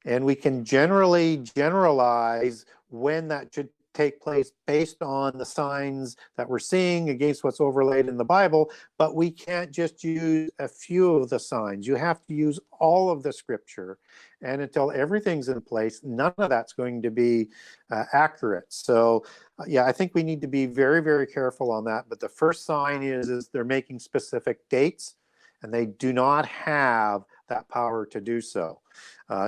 And we can generally generalize when that should take place based on the signs that we're seeing against what's overlaid in the Bible, but we can't just use a few of the signs. You have to use all of the scripture, and until everything's in place, none of that's going to be accurate. So yeah, I think we need to be very, very careful on that. But the first sign is they're making specific dates, and they do not have that power to do so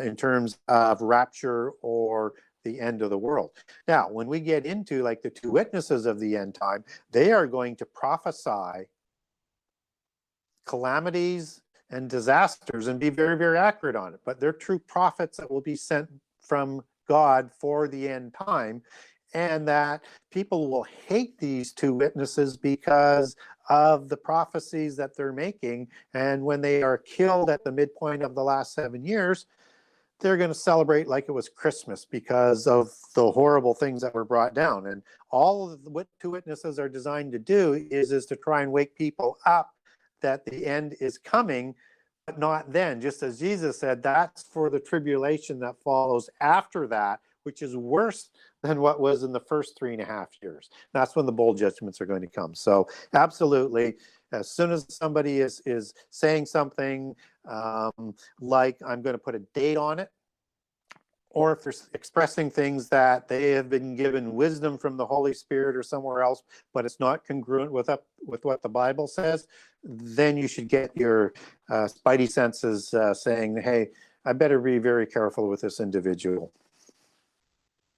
in terms of rapture or the end of the world. Now, when we get into like the two witnesses of the end time, they are going to prophesy calamities and disasters and be very, very accurate on it. But they're true prophets that will be sent from God for the end time, and that people will hate these two witnesses because of the prophecies that they're making. And when they are killed at the midpoint of the last 7 years, they're going to celebrate like it was Christmas because of the horrible things that were brought down. And all of what two witnesses are designed to do is to try and wake people up that the end is coming, but not then. Just as Jesus said, that's for the tribulation that follows after that, which is worse than what was in the first 3.5 years. That's when the bowl judgments are going to come. So absolutely, as soon as somebody is saying something like, I'm going to put a date on it, or if they're expressing things that they have been given wisdom from the Holy Spirit or somewhere else, but it's not congruent with what the Bible says, then you should get your spidey senses saying, hey, I better be very careful with this individual.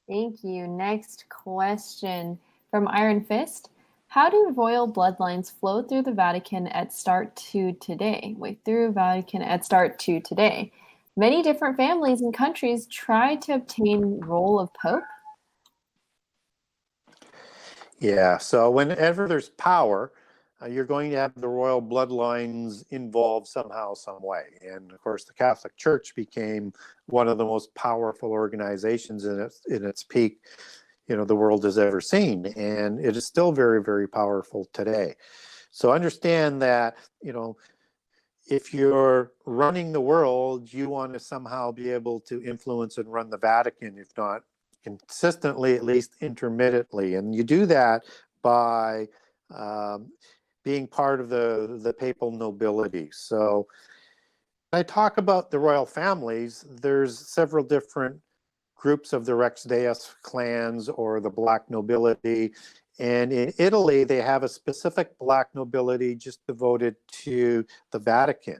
Thank you. Next question from Iron Fist. How do royal bloodlines flow through the Vatican at start to today? Many different families and countries try to obtain role of Pope. Yeah, so whenever there's power, you're going to have the royal bloodlines involved somehow, some way. And of course, the Catholic Church became one of the most powerful organizations in its peak, the world has ever seen. And it is still very, very powerful today. So understand that, if you're running the world, you want to somehow be able to influence and run the Vatican, if not consistently, at least intermittently. And you do that by being part of the papal nobility. So when I talk about the royal families, there's several different groups of the Rex Deus clans or the black nobility. And in Italy, they have a specific black nobility just devoted to the Vatican.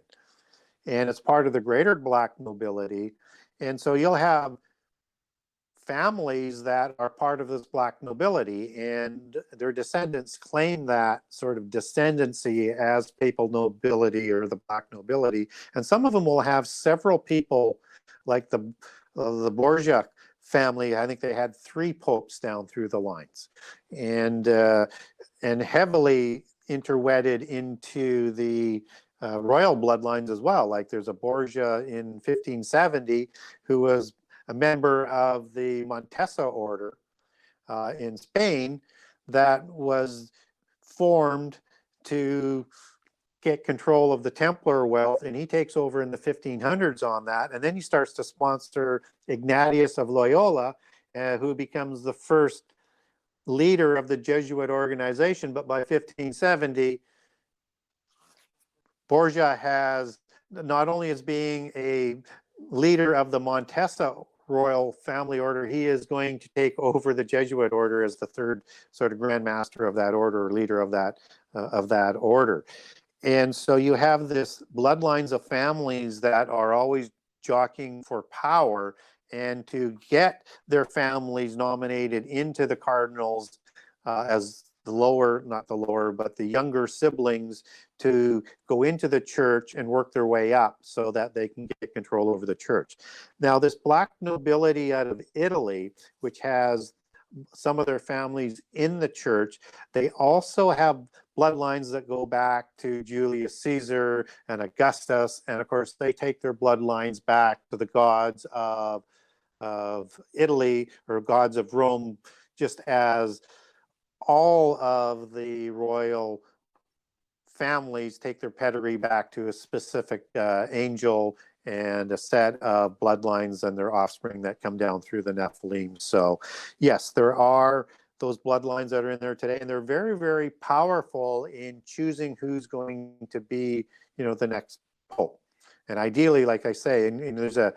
And it's part of the greater black nobility. And so you'll have families that are part of this black nobility, and their descendants claim that sort of descendancy as papal nobility or the black nobility. And some of them will have several people, like the Borgia family. I think they had 3 popes down through the lines, and heavily interwedded into the royal bloodlines as well. Like there's a Borgia in 1570 who was a member of the Montesa order in Spain that was formed to get control of the Templar wealth, and he takes over in the 1500s on that, and then he starts to sponsor Ignatius of Loyola, who becomes the first leader of the Jesuit organization. But by 1570, Borgia has, not only as being a leader of the Montesa royal family order, he is going to take over the Jesuit order as the 3rd sort of Grand Master of that order, or leader of that order. And so you have this bloodlines of families that are always jockeying for power, and to get their families nominated into the cardinals as the lower, not the lower, but the younger siblings, to go into the church and work their way up so that they can get control over the church. Now, this black nobility out of Italy, which has some of their families in the church, they also have bloodlines that go back to Julius Caesar and Augustus. And of course, they take their bloodlines back to the gods of Italy or gods of Rome, just as all of the royal families take their pedigree back to a specific angel and a set of bloodlines and their offspring that come down through the Nephilim. So yes, there are those bloodlines that are in there today, and they're very, very powerful in choosing who's going to be, the next pope. And ideally, like I say, and there's a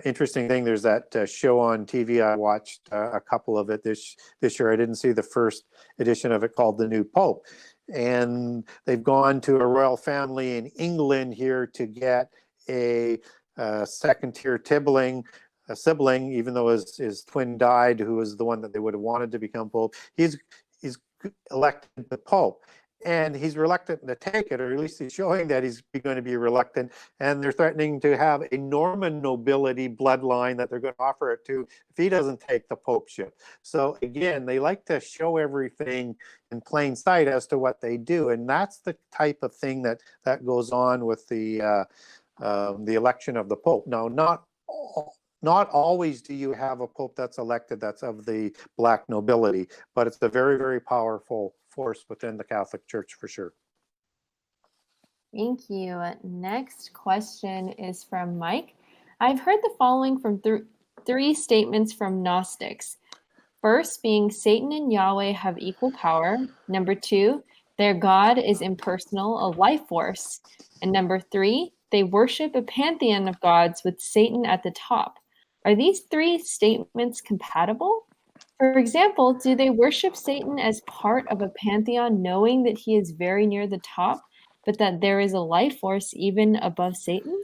interesting thing. There's that show on TV. I watched a couple of it this year. I didn't see the first edition of it, called The New Pope. And they've gone to a royal family in England here to get a second-tier sibling, even though his twin died, who was the one that they would have wanted to become pope. He's elected the pope. And he's reluctant to take it, or at least he's showing that he's going to be reluctant. And they're threatening to have a Norman nobility bloodline that they're going to offer it to if he doesn't take the popeship. So again, they like to show everything in plain sight as to what they do. And that's the type of thing that goes on with the election of the pope. Now, not always do you have a pope that's elected that's of the black nobility, but it's a very, very powerful force within the Catholic Church for sure. Thank you. Next question is from Mike. I've heard the following from 3 statements from Gnostics. First being Satan and Yahweh have equal power. Number 2, their God is impersonal, a life force. And number 3, they worship a pantheon of gods with Satan at the top. Are these 3 statements compatible? For example, do they worship Satan as part of a pantheon, knowing that he is very near the top, but that there is a life force even above Satan?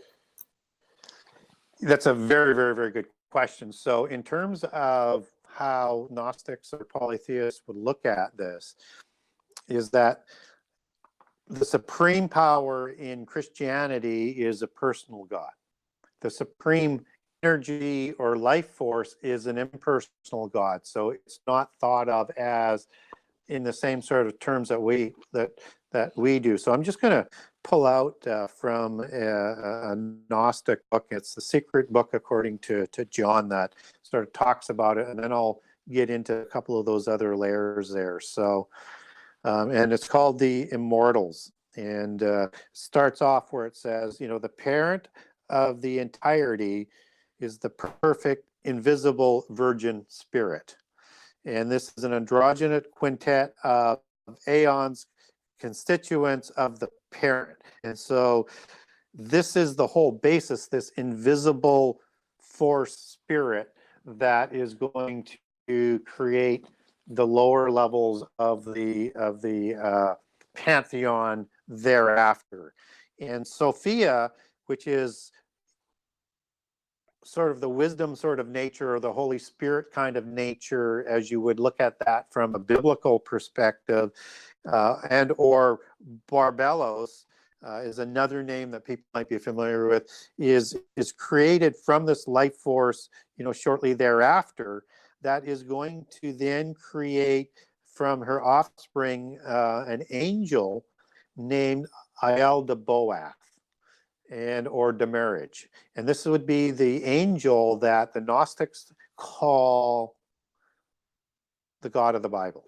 That's a very, very, very good question. So in terms of how Gnostics or polytheists would look at this, is that the supreme power in Christianity is a personal God. The supreme energy or life force is an impersonal God. So it's not thought of as in the same sort of terms that we do. So I'm just going to pull out from a Gnostic book. It's the Secret Book according to John, that sort of talks about it, and then I'll get into a couple of those other layers there. So and it's called the Immortals, and starts off where it says, the parent of the entirety is the perfect, invisible virgin spirit. And this is an androgynous quintet of aeons, constituents of the parent. And so this is the whole basis, this invisible force spirit that is going to create the lower levels of the pantheon thereafter. And Sophia, which is sort of the wisdom sort of nature, or the Holy Spirit kind of nature, as you would look at that from a biblical perspective, and or Barbelos is another name that people might be familiar with, is created from this life force, shortly thereafter, that is going to then create from her offspring an angel named Ahold and or Demarriage. And this would be the angel that the Gnostics call the God of the Bible.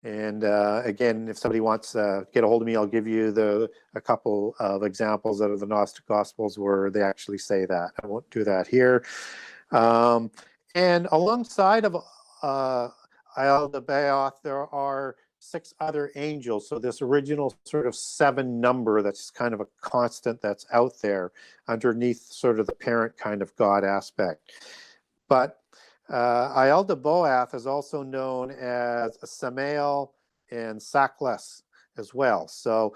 And again, if somebody wants to get a hold of me, I'll give you a couple of examples out of the Gnostic Gospels where they actually say that. I won't do that here. And alongside of Ahold, there are 6 other angels. So this original sort of 7 number, that's kind of a constant that's out there underneath sort of the parent kind of God aspect. But Ahold is also known as Samael and Saklas as well. So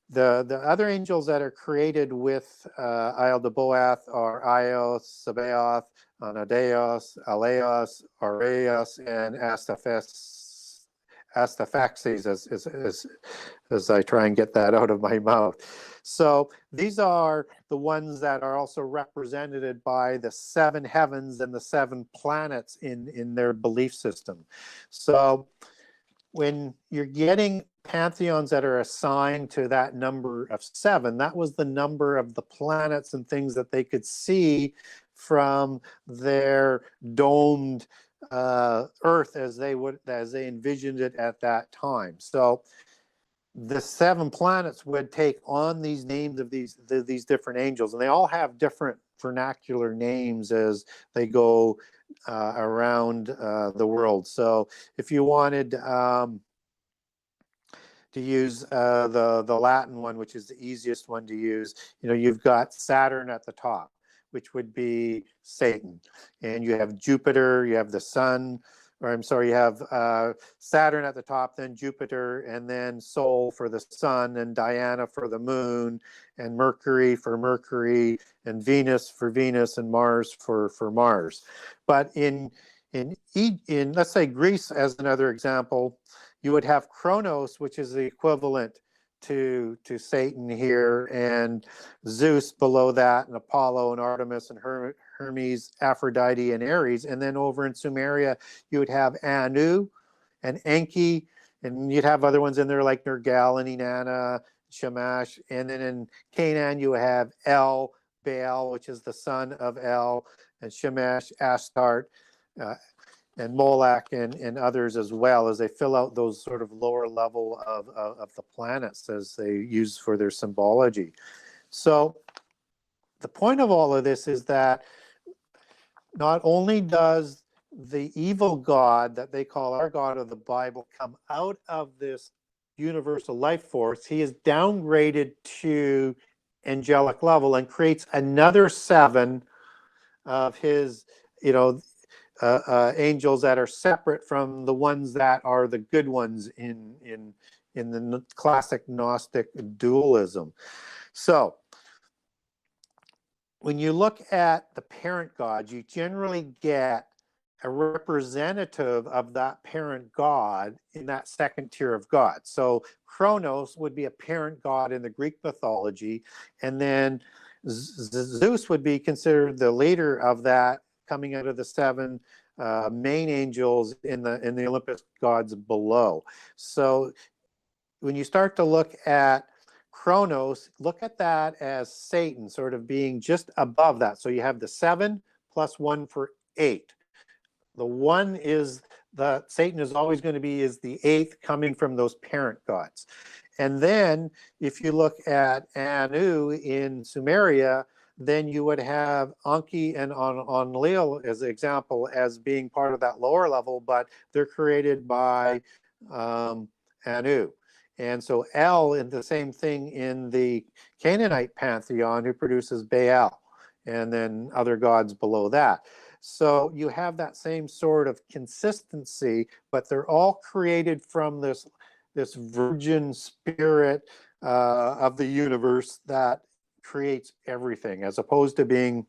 the other angels that are created with Ahold are Ios, Sabaoth, Anadeos, Aleos, Aureos, and Astaphaxes, as I try and get that out of my mouth. So these are the ones that are also represented by the 7 heavens and the 7 planets in their belief system. So when you're getting pantheons that are assigned to that number of 7, that was the number of the planets and things that they could see from their domed Earth as they envisioned it at that time. So the 7 planets would take on these names of these different angels, and they all have different vernacular names as they go around the world. So if you wanted to use the Latin one, which is the easiest one to use, you've got Saturn at the top, which would be Satan. And you have Jupiter, you have the sun, you have Saturn at the top, then Jupiter, and then Sol for the sun, and Diana for the moon, and Mercury for Mercury, and Venus for Venus, and Mars for Mars. But in let's say Greece as another example, you would have Kronos, which is the equivalent to Satan here, and Zeus below that, and Apollo and Artemis and Hermes, Aphrodite and Ares. And then over in Sumeria, you would have Anu and Enki, and you'd have other ones in there like Nergal and Inanna, Shamash. And then in Canaan, you have El, Baal, which is the son of El, and Shamash, Astarte, and Moloch and others as well, as they fill out those sort of lower level of the planets as they use for their symbology. So the point of all of this is that not only does the evil God that they call our God of the Bible come out of this universal life force, he is downgraded to angelic level and creates another 7 of his, angels that are separate from the ones that are the good ones in the classic Gnostic dualism. So when you look at the parent God, you generally get a representative of that parent God in that second tier of God. So Kronos would be a parent God in the Greek mythology, and then Zeus would be considered the leader of that, coming out of the 7 main angels in the Olympus gods below. So when you start to look at Kronos, look at that as Satan sort of being just above that. So you have the 7 plus 1 for 8. The 1 is Satan is always going to be is the 8th coming from those parent gods. And then if you look at Anu in Sumeria, then you would have Anki and Enlil as an example as being part of that lower level, but they're created by Anu. And so El, in the same thing in the Canaanite pantheon, who produces Baal. and then other gods below that. So you have that same sort of consistency, but they're all created from this virgin spirit of the universe that creates everything, as opposed to being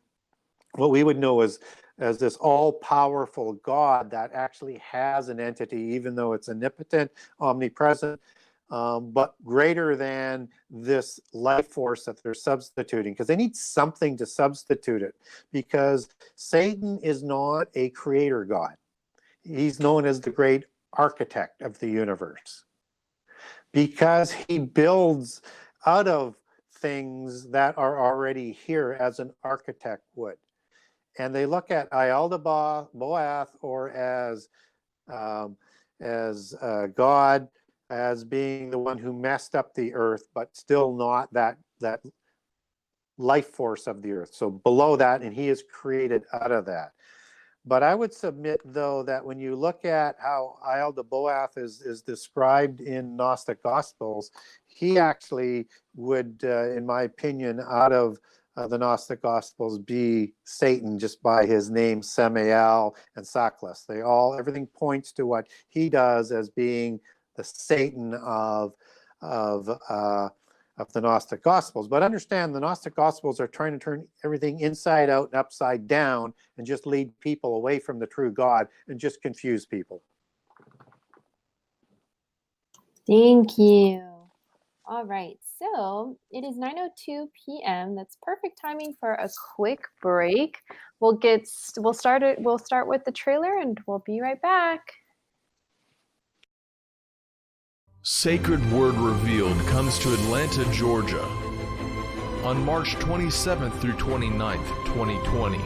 what we would know as this all-powerful God that actually has an entity, even though it's omnipotent, omnipresent, but greater than this life force that they're substituting, because they need something to substitute it, because Satan is not a creator God. He's known as the great architect of the universe, because he builds out of things that are already here as an architect would. And they look at Boath or as God, as being the one who messed up the earth, but still not that life force of the earth. So below that, and he is created out of that. But I would submit, though, that when you look at how Boath is described in Gnostic Gospels, he actually would, in my opinion, out of the Gnostic Gospels, be Satan, just by his name, Samael and Saklas. Everything points to what he does as being the Satan of the Gnostic Gospels. But understand, the Gnostic Gospels are trying to turn everything inside out and upside down and just lead people away from the true God and just confuse people. Thank you. All right, so it is 9:02 p.m. That's perfect timing for a quick break. We'll start with the trailer, and we'll be right back. Sacred Word Revealed comes to Atlanta, Georgia on March 27th through 29th, 2020.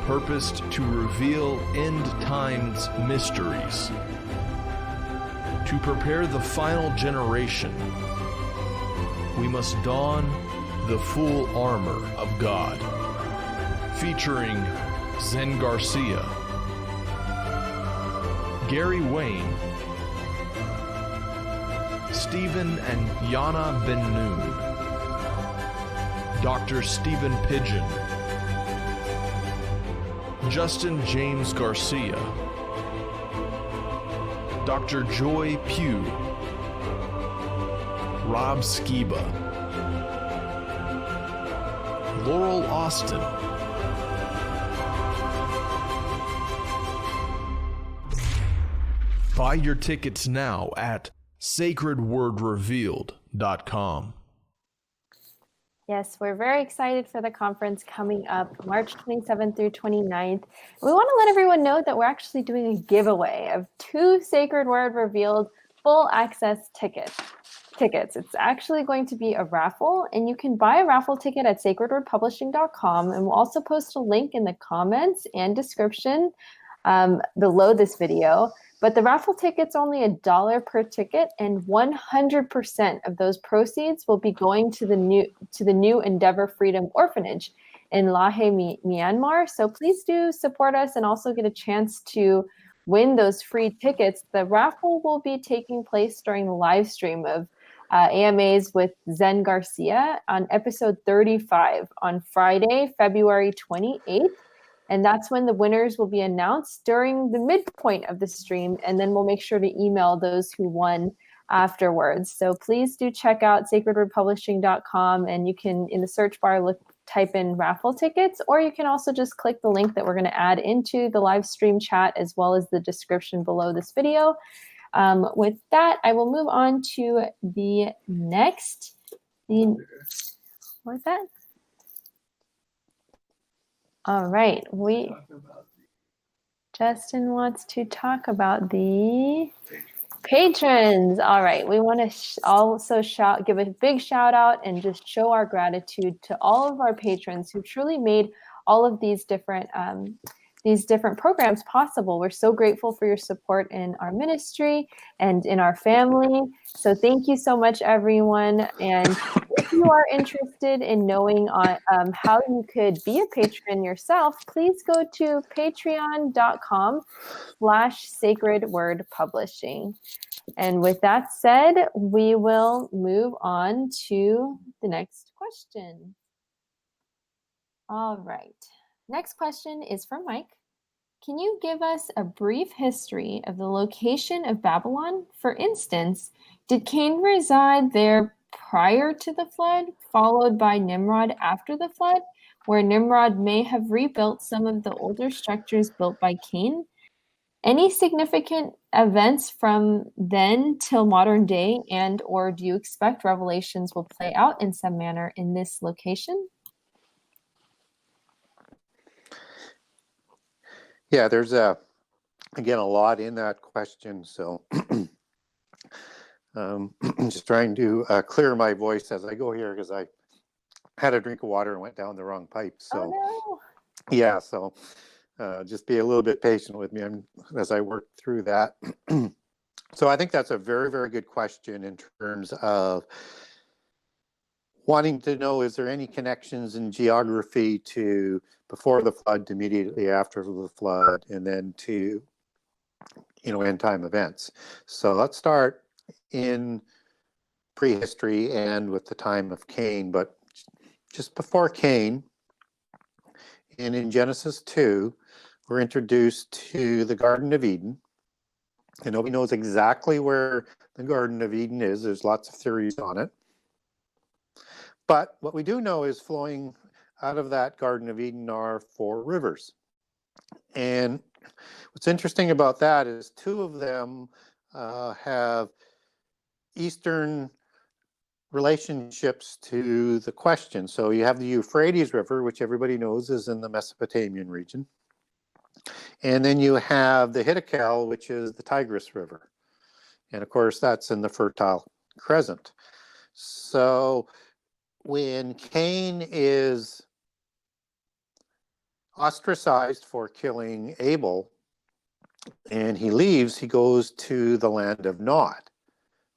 Purposed to reveal end times mysteries, to prepare the final generation, we must don the full armor of God. Featuring Zen Garcia, Gary Wayne, Stephen and Jana Ben-noon, Dr. Stephen Pidgeon, Justin James Garcia, Dr. Joye Pugh, Rob Skiba, Laurel Austin, buy your tickets now at sacredwordrevealed.com. Yes, we're very excited for the conference coming up March 27th through 29th. We want to let everyone know that we're actually doing a giveaway of 2 Sacred Word Revealed full access tickets. It's actually going to be a raffle, and you can buy a raffle ticket at sacredwordpublishing.com, and we'll also post a link in the comments and description below this video. But the raffle ticket's only $1 per ticket, and 100% of those proceeds will be going to the new Endeavor Freedom Orphanage in Lahe, Myanmar. So please do support us and also get a chance to win those free tickets. The raffle will be taking place during the live stream of AMAs with Zen Garcia on episode 35 on Friday, February 28th. And that's when the winners will be announced during the midpoint of the stream. And then we'll make sure to email those who won afterwards. So please do check out sacredwordpublishing.com, and you can, in the search bar, type in raffle tickets, or you can also just click the link that we're going to add into the live stream chat, as well as the description below this video. With that, I will move on to the next. What's that? All right, Justin wants to talk about the patrons. All right, we want to also give a big shout out and just show our gratitude to all of our patrons who truly made all of these different programs possible. We're so grateful for your support in our ministry and in our family. So thank you so much, everyone. And if you are interested in knowing how you could be a patron yourself, please go to patreon.com/sacredwordpublishing. And with that said, we will move on to the next question. All right. Next question is from Mike. Can you give us a brief history of the location of Babylon? For instance, did Cain reside there prior to the flood, followed by Nimrod after the flood, where Nimrod may have rebuilt some of the older structures built by Cain? Any significant events from then till modern day, and or do you expect revelations will play out in some manner in this location? Yeah, there's again a lot in that question, so just trying to clear my voice as I go here because I had a drink of water and went down the wrong pipe. So Oh yeah, so just be a little bit patient with me as I work through that. So I think that's a very, very good question in terms of wanting to know, is there any connections in geography to before the flood, to immediately after the flood, and then to, end time events. So let's start in prehistory and with the time of Cain, but just before Cain, and in Genesis 2, we're introduced to the Garden of Eden. And nobody knows exactly where the Garden of Eden is. There's lots of theories on it. But what we do know is flowing out of that Garden of Eden are 4 rivers. And what's interesting about that is 2 of them have Eastern relationships to the question. So you have the Euphrates River, which everybody knows is in the Mesopotamian region. And then you have the Hiddekel, which is the Tigris River. And of course, that's in the Fertile Crescent. So when Cain is ostracized for killing Abel and he leaves, he goes to the land of Nod.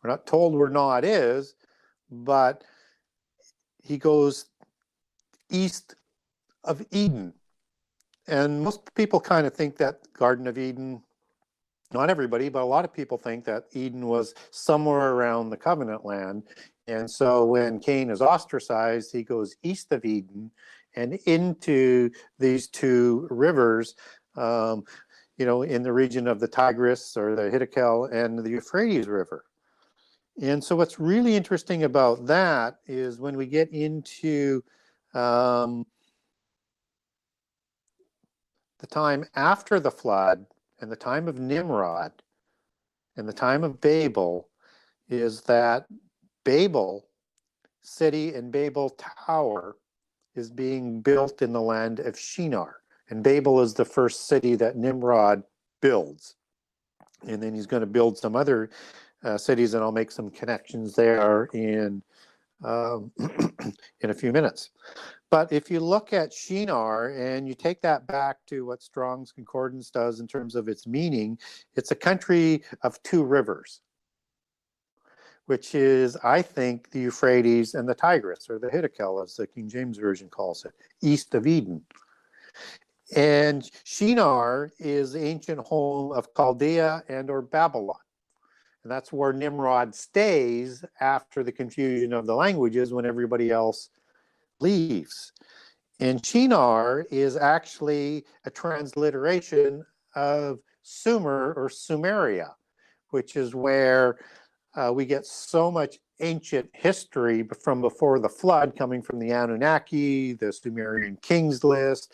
We're not told where Nod is, but he goes east of Eden. And most people kind of think that Garden of Eden, not everybody, but a lot of people think that Eden was somewhere around the covenant land. And so when Cain is ostracized, he goes east of Eden and into these 2 rivers, in the region of the Tigris or the Hiddekel and the Euphrates River. And so what's really interesting about that is when we get into the time after the flood and the time of Nimrod and the time of Babel, is that Babel city and Babel tower is being built in the land of Shinar. And Babel is the first city that Nimrod builds. And then he's going to build some other cities, and I'll make some connections there in a few minutes. But if you look at Shinar and you take that back to what Strong's Concordance does in terms of its meaning, it's a country of 2 rivers, which is, I think, the Euphrates and the Tigris, or the Hiddekel, as the King James Version calls it, east of Eden. And Shinar is the ancient home of Chaldea and or Babylon. And that's where Nimrod stays after the confusion of the languages when everybody else leaves. And Shinar is actually a transliteration of Sumer or Sumeria, which is where we get so much ancient history from before the flood, coming from the Anunnaki, the Sumerian kings list,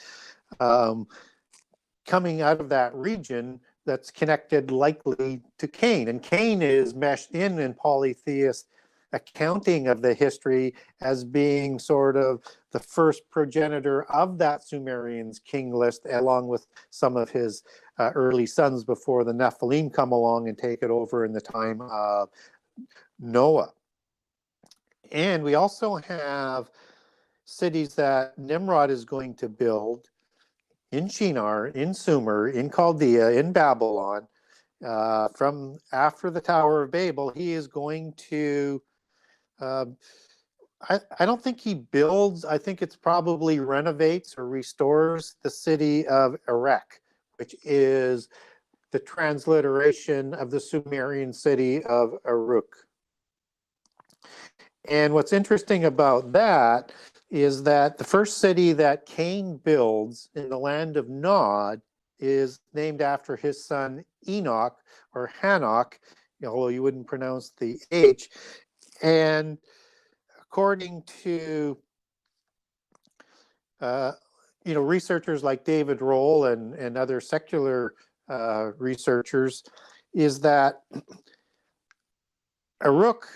coming out of that region that's connected likely to Cain. And Cain is meshed in polytheist accounting of the history as being sort of the first progenitor of that Sumerian's king list, along with some of his early sons before the Nephilim come along and take it over in the time of Noah. And we also have cities that Nimrod is going to build in Shinar, in Sumer, in Chaldea, in Babylon. From after the Tower of Babel, he is going to, I don't think he builds, I think it's probably renovates or restores the city of Erech, which is the transliteration of the Sumerian city of Uruk. And what's interesting about that is that the first city that Cain builds in the land of Nod is named after his son Enoch, or Hanok, although you wouldn't pronounce the H. And according to researchers like David Roll and other secular researchers, is that Uruk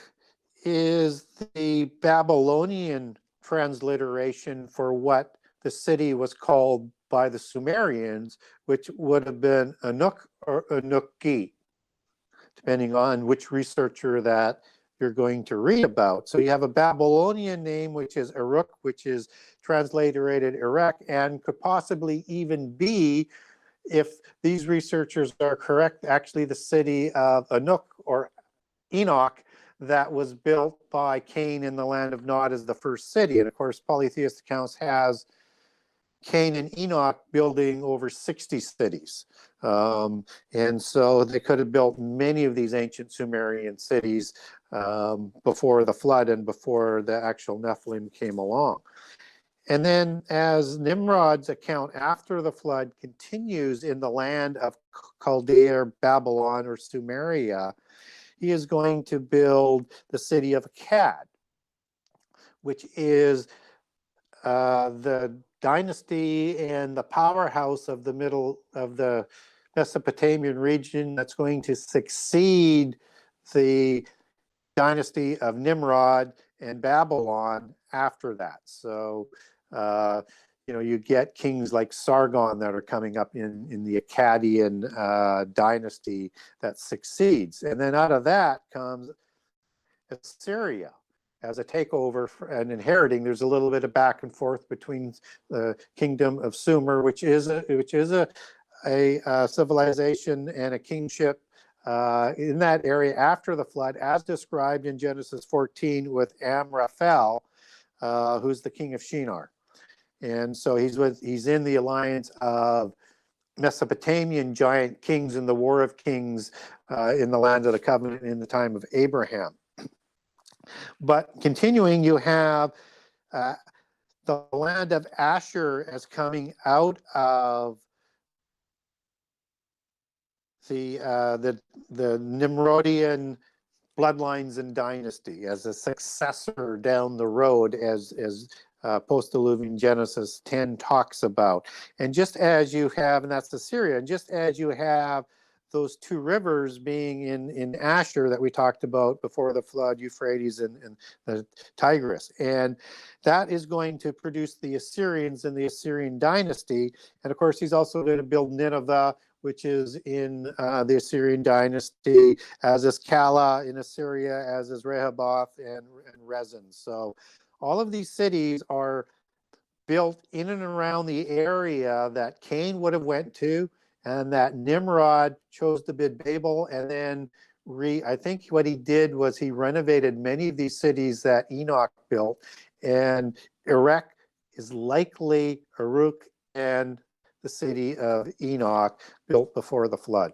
is the Babylonian transliteration for what the city was called by the Sumerians, which would have been Anuk or Anuki, depending on which researcher that you're going to read about. So you have a Babylonian name, which is Uruk, which is transliterated Iraq, and could possibly even be, if these researchers are correct, actually the city of Anuk or Enoch that was built by Cain in the land of Nod as the first city. And of course, polytheist accounts has Cain and Enoch building over 60 cities. And so they could have built many of these ancient Sumerian cities before the flood and before the actual Nephilim came along. And then as Nimrod's account after the flood continues in the land of Chaldea or Babylon or Sumeria, he is going to build the city of Akkad, which is the dynasty and the powerhouse of the middle of the Mesopotamian region that's going to succeed the dynasty of Nimrod and Babylon after that. So, you get kings like Sargon that are coming up in the Akkadian dynasty that succeeds. And then out of that comes Assyria as a takeover and inheriting. There's a little bit of back and forth between the kingdom of Sumer, which is a civilization and a kingship in that area after the flood, as described in Genesis 14 with Amraphel, who's the king of Shinar. And so he's in the alliance of Mesopotamian giant kings in the War of Kings in the land of the covenant in the time of Abraham. But continuing, you have the land of Asher as coming out of the Nimrodian bloodlines and dynasty as a successor down the road, as post-Diluvian Genesis 10 talks about. And just as you have, and that's Assyria, and just as you have those two rivers being in Asher that we talked about before the flood, Euphrates and the Tigris. And that is going to produce the Assyrians and the Assyrian dynasty. And of course, he's also going to build Nineveh, which is in the Assyrian dynasty, as is Kala in Assyria, as is Rehoboth and Rezin. So all of these cities are built in and around the area that Cain would have went to, and that Nimrod chose to build Babel, and then I think what he did was he renovated many of these cities that Enoch built, and Erech is likely Uruk and the city of Enoch built before the flood.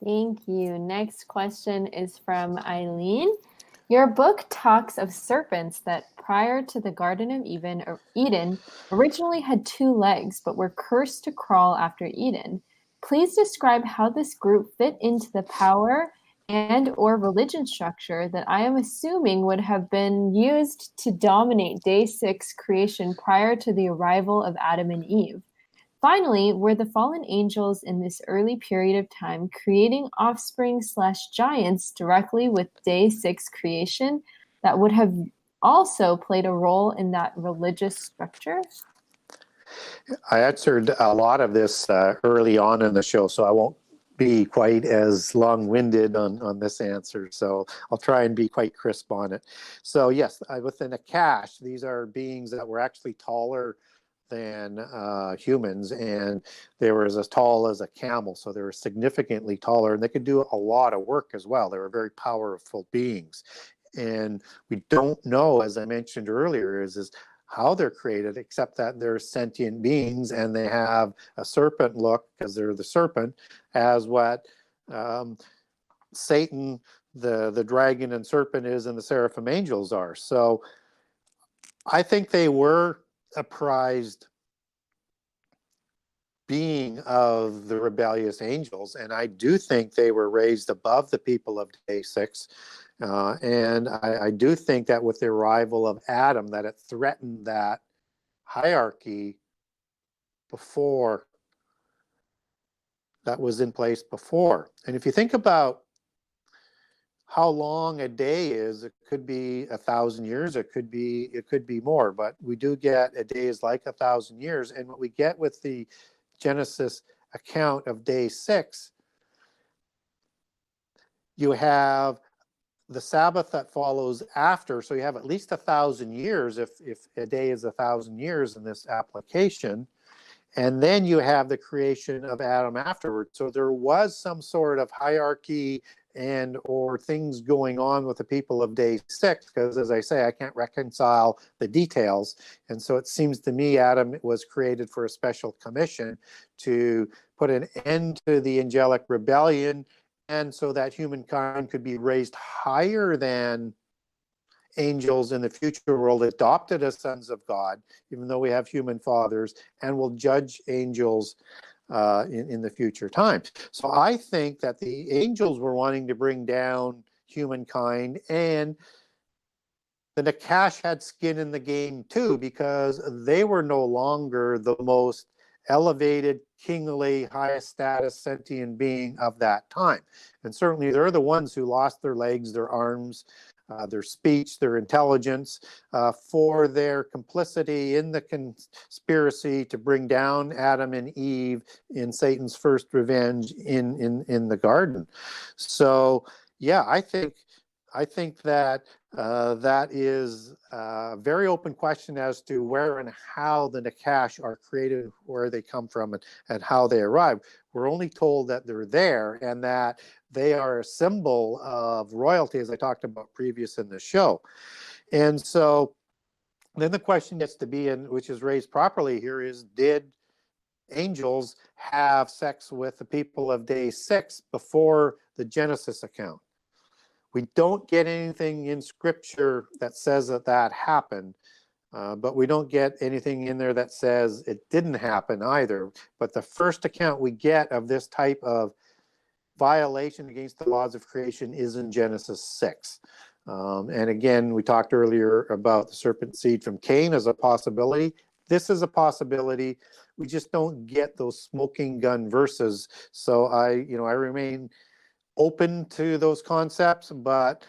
Thank you. Next question is from Eileen. Your book talks of serpents that prior to the Garden of Eden originally had 2 legs but were cursed to crawl after Eden. Please describe how this group fit into the power and or religion structure that I am assuming would have been used to dominate day 6 creation prior to the arrival of Adam and Eve. Finally, were the fallen angels in this early period of time creating offspring/giants directly with day 6 creation that would have also played a role in that religious structure? I answered a lot of this early on in the show, so I won't be quite as long-winded on this answer. So I'll try and be quite crisp on it. So yes, within a cache, these are beings that were actually taller than humans, and they were as tall as a camel, so they were significantly taller, and they could do a lot of work as well. They were very powerful beings, and we don't know, as I mentioned earlier, is how they're created, except that they're sentient beings and they have a serpent look because they're the serpent, as what Satan the dragon and serpent is and the seraphim angels are. So I think they were apprised being of the rebellious angels, and I do think they were raised above the people of day 6. And I do think that with the arrival of Adam, that it threatened that hierarchy before, that was in place before. And if you think about how long a day is, it could be 1,000 years, it could be more, but we do get a day is like 1,000 years. And what we get with the Genesis account of day 6, you have the Sabbath that follows after, so you have at least 1,000 years if a day is 1,000 years in this application. And then you have the creation of Adam afterwards. So there was some sort of hierarchy and or things going on with the people of day 6, because as I say, I can't reconcile the details. And so it seems to me Adam was created for a special commission to put an end to the angelic rebellion, and so that humankind could be raised higher than angels in the future world, adopted as sons of God, even though we have human fathers, and will judge angels in the future times. So I think that the angels were wanting to bring down humankind, and the Nakash had skin in the game too, because they were no longer the most elevated, kingly, highest status sentient being of that time. And certainly they're the ones who lost their legs, their arms, their speech, their intelligence, for their complicity in the conspiracy to bring down Adam and Eve in Satan's first revenge in the garden. So yeah, I think that that is a very open question as to where and how the Nakash are created, where they come from, and how they arrive. We're only told that they're there and that they are a symbol of royalty, as I talked about previous in the show. And so then the question gets to be, and which is raised properly here, is did angels have sex with the people of day 6 before the Genesis account? We don't get anything in scripture that says that that happened, but we don't get anything in there that says it didn't happen either. But the first account we get of this type of violation against the laws of creation is in Genesis 6. And again, we talked earlier about the serpent seed from Cain as a possibility. This is a possibility. We just don't get those smoking gun verses. So I remain open to those concepts, but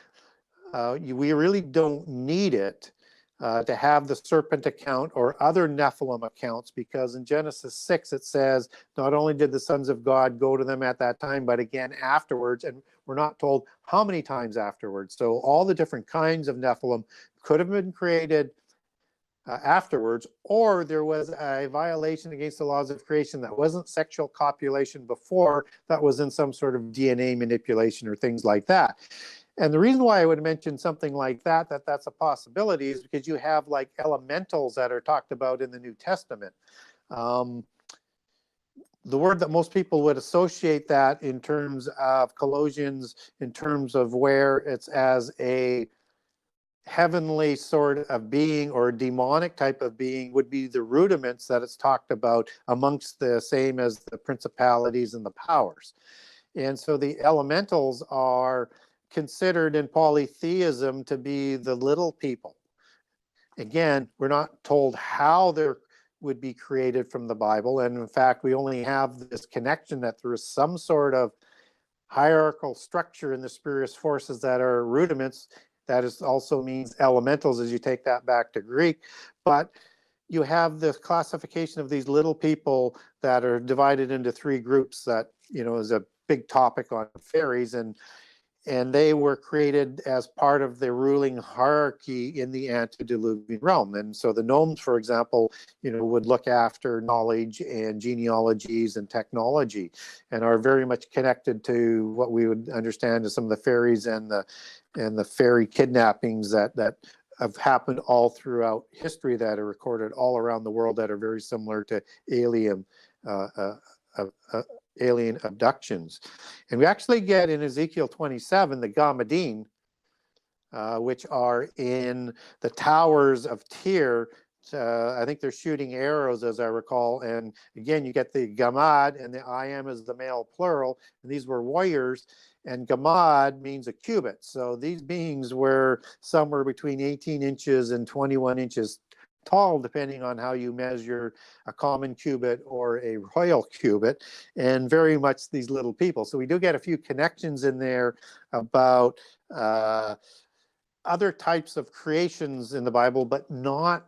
we really don't need it to have the serpent account or other Nephilim accounts, because in Genesis 6 it says not only did the sons of God go to them at that time, but again afterwards, and we're not told how many times afterwards. So all the different kinds of Nephilim could have been created afterwards, or there was a violation against the laws of creation that wasn't sexual copulation before, that was in some sort of DNA manipulation or things like that. And the reason why I would mention something like that, that's a possibility, is because you have like elementals that are talked about in the New Testament. The word that most people would associate that in terms of Colossians, in terms of where it's as a heavenly sort of being or demonic type of being, would be the rudiments that it's talked about amongst the same as the principalities and the powers. And so the elementals are considered in polytheism to be the little people. Again, we're not told how they would be created from the Bible. And in fact, we only have this connection that there is some sort of hierarchical structure in the spurious forces that are rudiments. That is also means elementals as you take that back to Greek. But you have this classification of these little people that are divided into 3 groups that, is a big topic on fairies, and they were created as part of the ruling hierarchy in the antediluvian realm. And so the gnomes, for example, would look after knowledge and genealogies and technology, and are very much connected to what we would understand as some of the fairies and the fairy kidnappings that have happened all throughout history, that are recorded all around the world, that are very similar to alien alien abductions. And we actually get in Ezekiel 27 the Gamadin, which are in the towers of Tyr. I think they're shooting arrows, as I recall. And again, you get the Gamad, and the I am is the male plural. And these were warriors. And Gamad means a cubit. So these beings were somewhere between 18 inches and 21 inches tall, depending on how you measure a common cubit or a royal cubit, and very much these little people. So we do get a few connections in there about other types of creations in the Bible, but not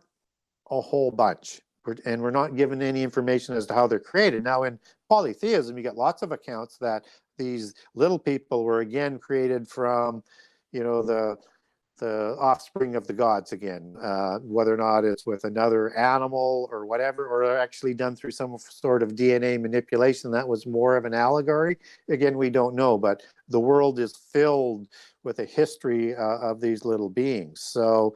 a whole bunch. And we're not given any information as to how they're created. Now, in polytheism, you get lots of accounts that these little people were again created from, the offspring of the gods again, whether or not it's with another animal or whatever, or they're actually done through some sort of DNA manipulation. That was more of an allegory. Again, we don't know, but the world is filled with a history of these little beings. So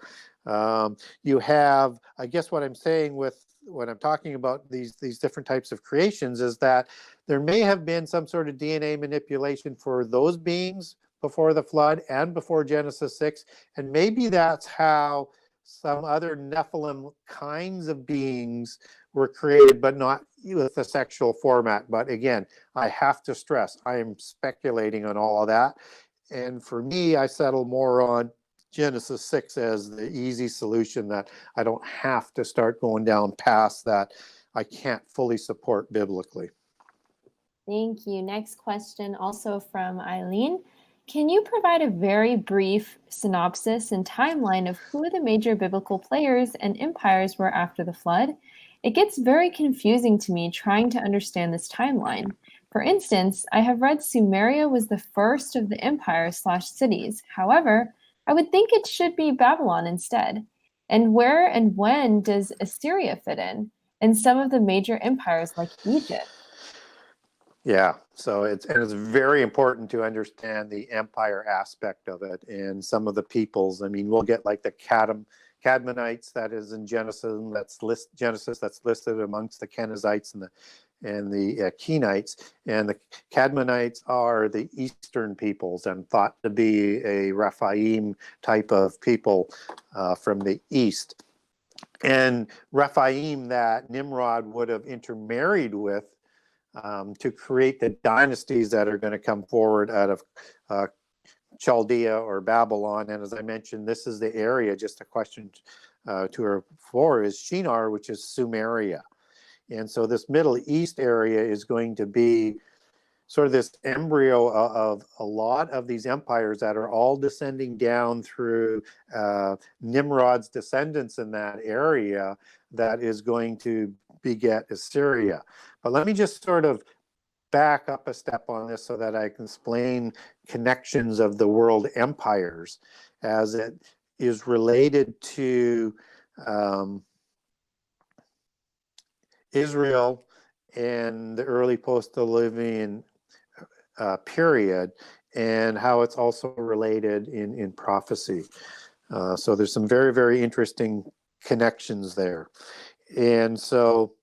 you have, I guess what I'm saying with when I'm talking about these different types of creations is that there may have been some sort of DNA manipulation for those beings before the flood and before Genesis 6. And maybe that's how some other Nephilim kinds of beings were created, but not with a sexual format. But again, I have to stress, I am speculating on all of that. And for me, I settle more on Genesis 6 as the easy solution, that I don't have to start going down past that I can't fully support biblically. Thank you. Next question, also from Eileen. Can you provide a very brief synopsis and timeline of who the major biblical players and empires were after the flood? It gets very confusing to me trying to understand this timeline. For instance, I have read Sumeria was the first of the empires/cities. However, I would think it should be Babylon instead. And where and when does Assyria fit in? And some of the major empires like Egypt? Yeah, so it's very important to understand the empire aspect of it and some of the peoples. I mean, we'll get like the Cadmonites that is in Genesis that's listed amongst the Kenizzites and the Kenites. And the Cadmonites are the eastern peoples and thought to be a Rephaim type of people from the east. And Rephaim that Nimrod would have intermarried with to create the dynasties that are going to come forward out of Chaldea or Babylon. And as I mentioned, this is the area, just a question to her before, is Shinar, which is Sumeria. And so this Middle East area is going to be sort of this embryo of a lot of these empires that are all descending down through Nimrod's descendants in that area that is going to beget Assyria. But let me just sort of back up a step on this so that I can explain connections of the world empires as it is related to Israel and the early post-Diluvian period, and how it's also related in prophecy. So there's some very, very interesting connections there. And so,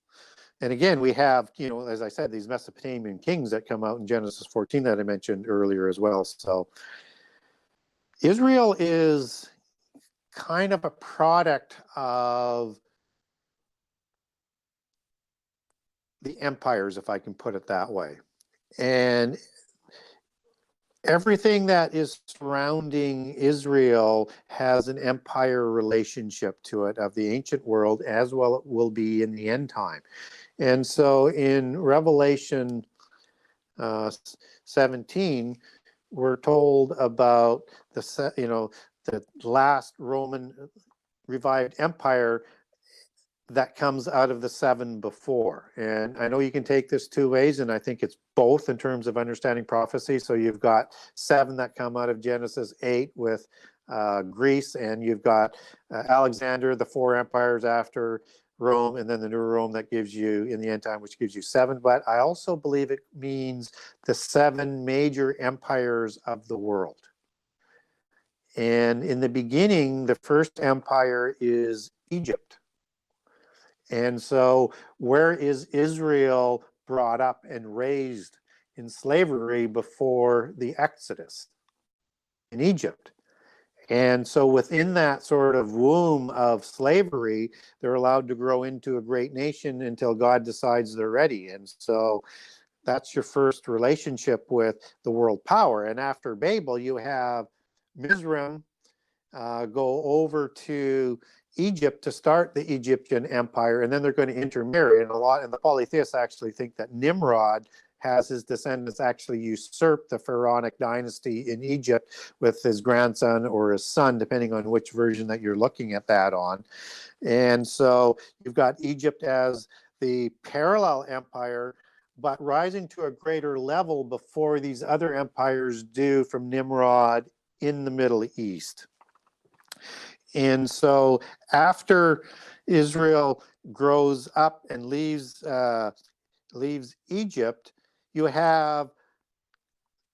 and again, we have, as I said, these Mesopotamian kings that come out in Genesis 14 that I mentioned earlier as well. So Israel is kind of a product of the empires, if I can put it that way. And everything that is surrounding Israel has an empire relationship to it of the ancient world, as well it will be in the end time. And so in Revelation 17, we're told about the last Roman revived empire that comes out of the seven before. And I know you can take this two ways, and I think it's both in terms of understanding prophecy. So you've got seven that come out of Genesis 8 with Greece, and you've got Alexander, the four empires after Rome, and then the new Rome that gives you in the end time, which gives you seven. But I also believe it means the seven major empires of the world. And in the beginning, the first empire is Egypt. And so where is Israel brought up and raised in slavery before the Exodus in Egypt. And so within that sort of womb of slavery, they're allowed to grow into a great nation until God decides they're ready. And so that's your first relationship with the world power. And after Babel, you have Mizraim go over to Egypt to start the Egyptian empire, and then they're going to intermarry. And the polytheists actually think that Nimrod has his descendants actually usurp the pharaonic dynasty in Egypt with his grandson or his son, depending on which version that you're looking at that on. And so you've got Egypt as the parallel empire, but rising to a greater level before these other empires do from Nimrod in the Middle East. And so after Israel grows up and leaves Egypt, you have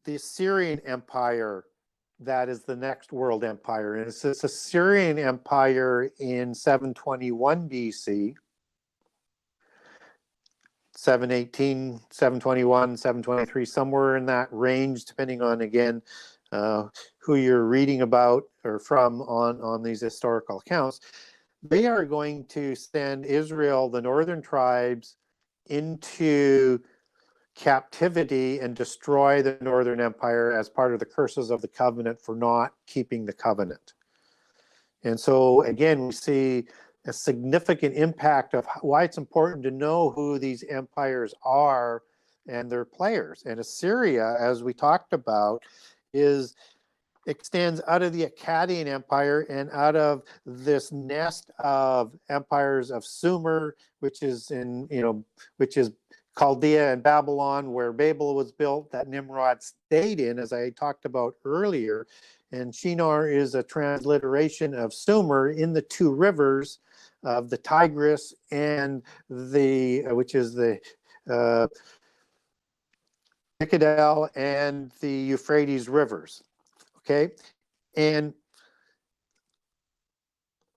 the Assyrian Empire that is the next world empire. And it's this Assyrian Empire in 721 BC, 718, 721, 723, somewhere in that range, depending on, again, who you're reading about or from on these historical accounts. They are going to send Israel, the northern tribes, into captivity and destroy the northern empire as part of the curses of the covenant for not keeping the covenant. And so again, we see a significant impact of why it's important to know who these empires are and their players. And Assyria, as we talked about, extends out of the Akkadian Empire and out of this nest of empires of Sumer, which is Chaldea and Babylon, where Babel was built, that Nimrod stayed in, as I talked about earlier. And Shinar is a transliteration of Sumer in the two rivers of the Tigris and which is the Nicodel and the Euphrates rivers. Okay, and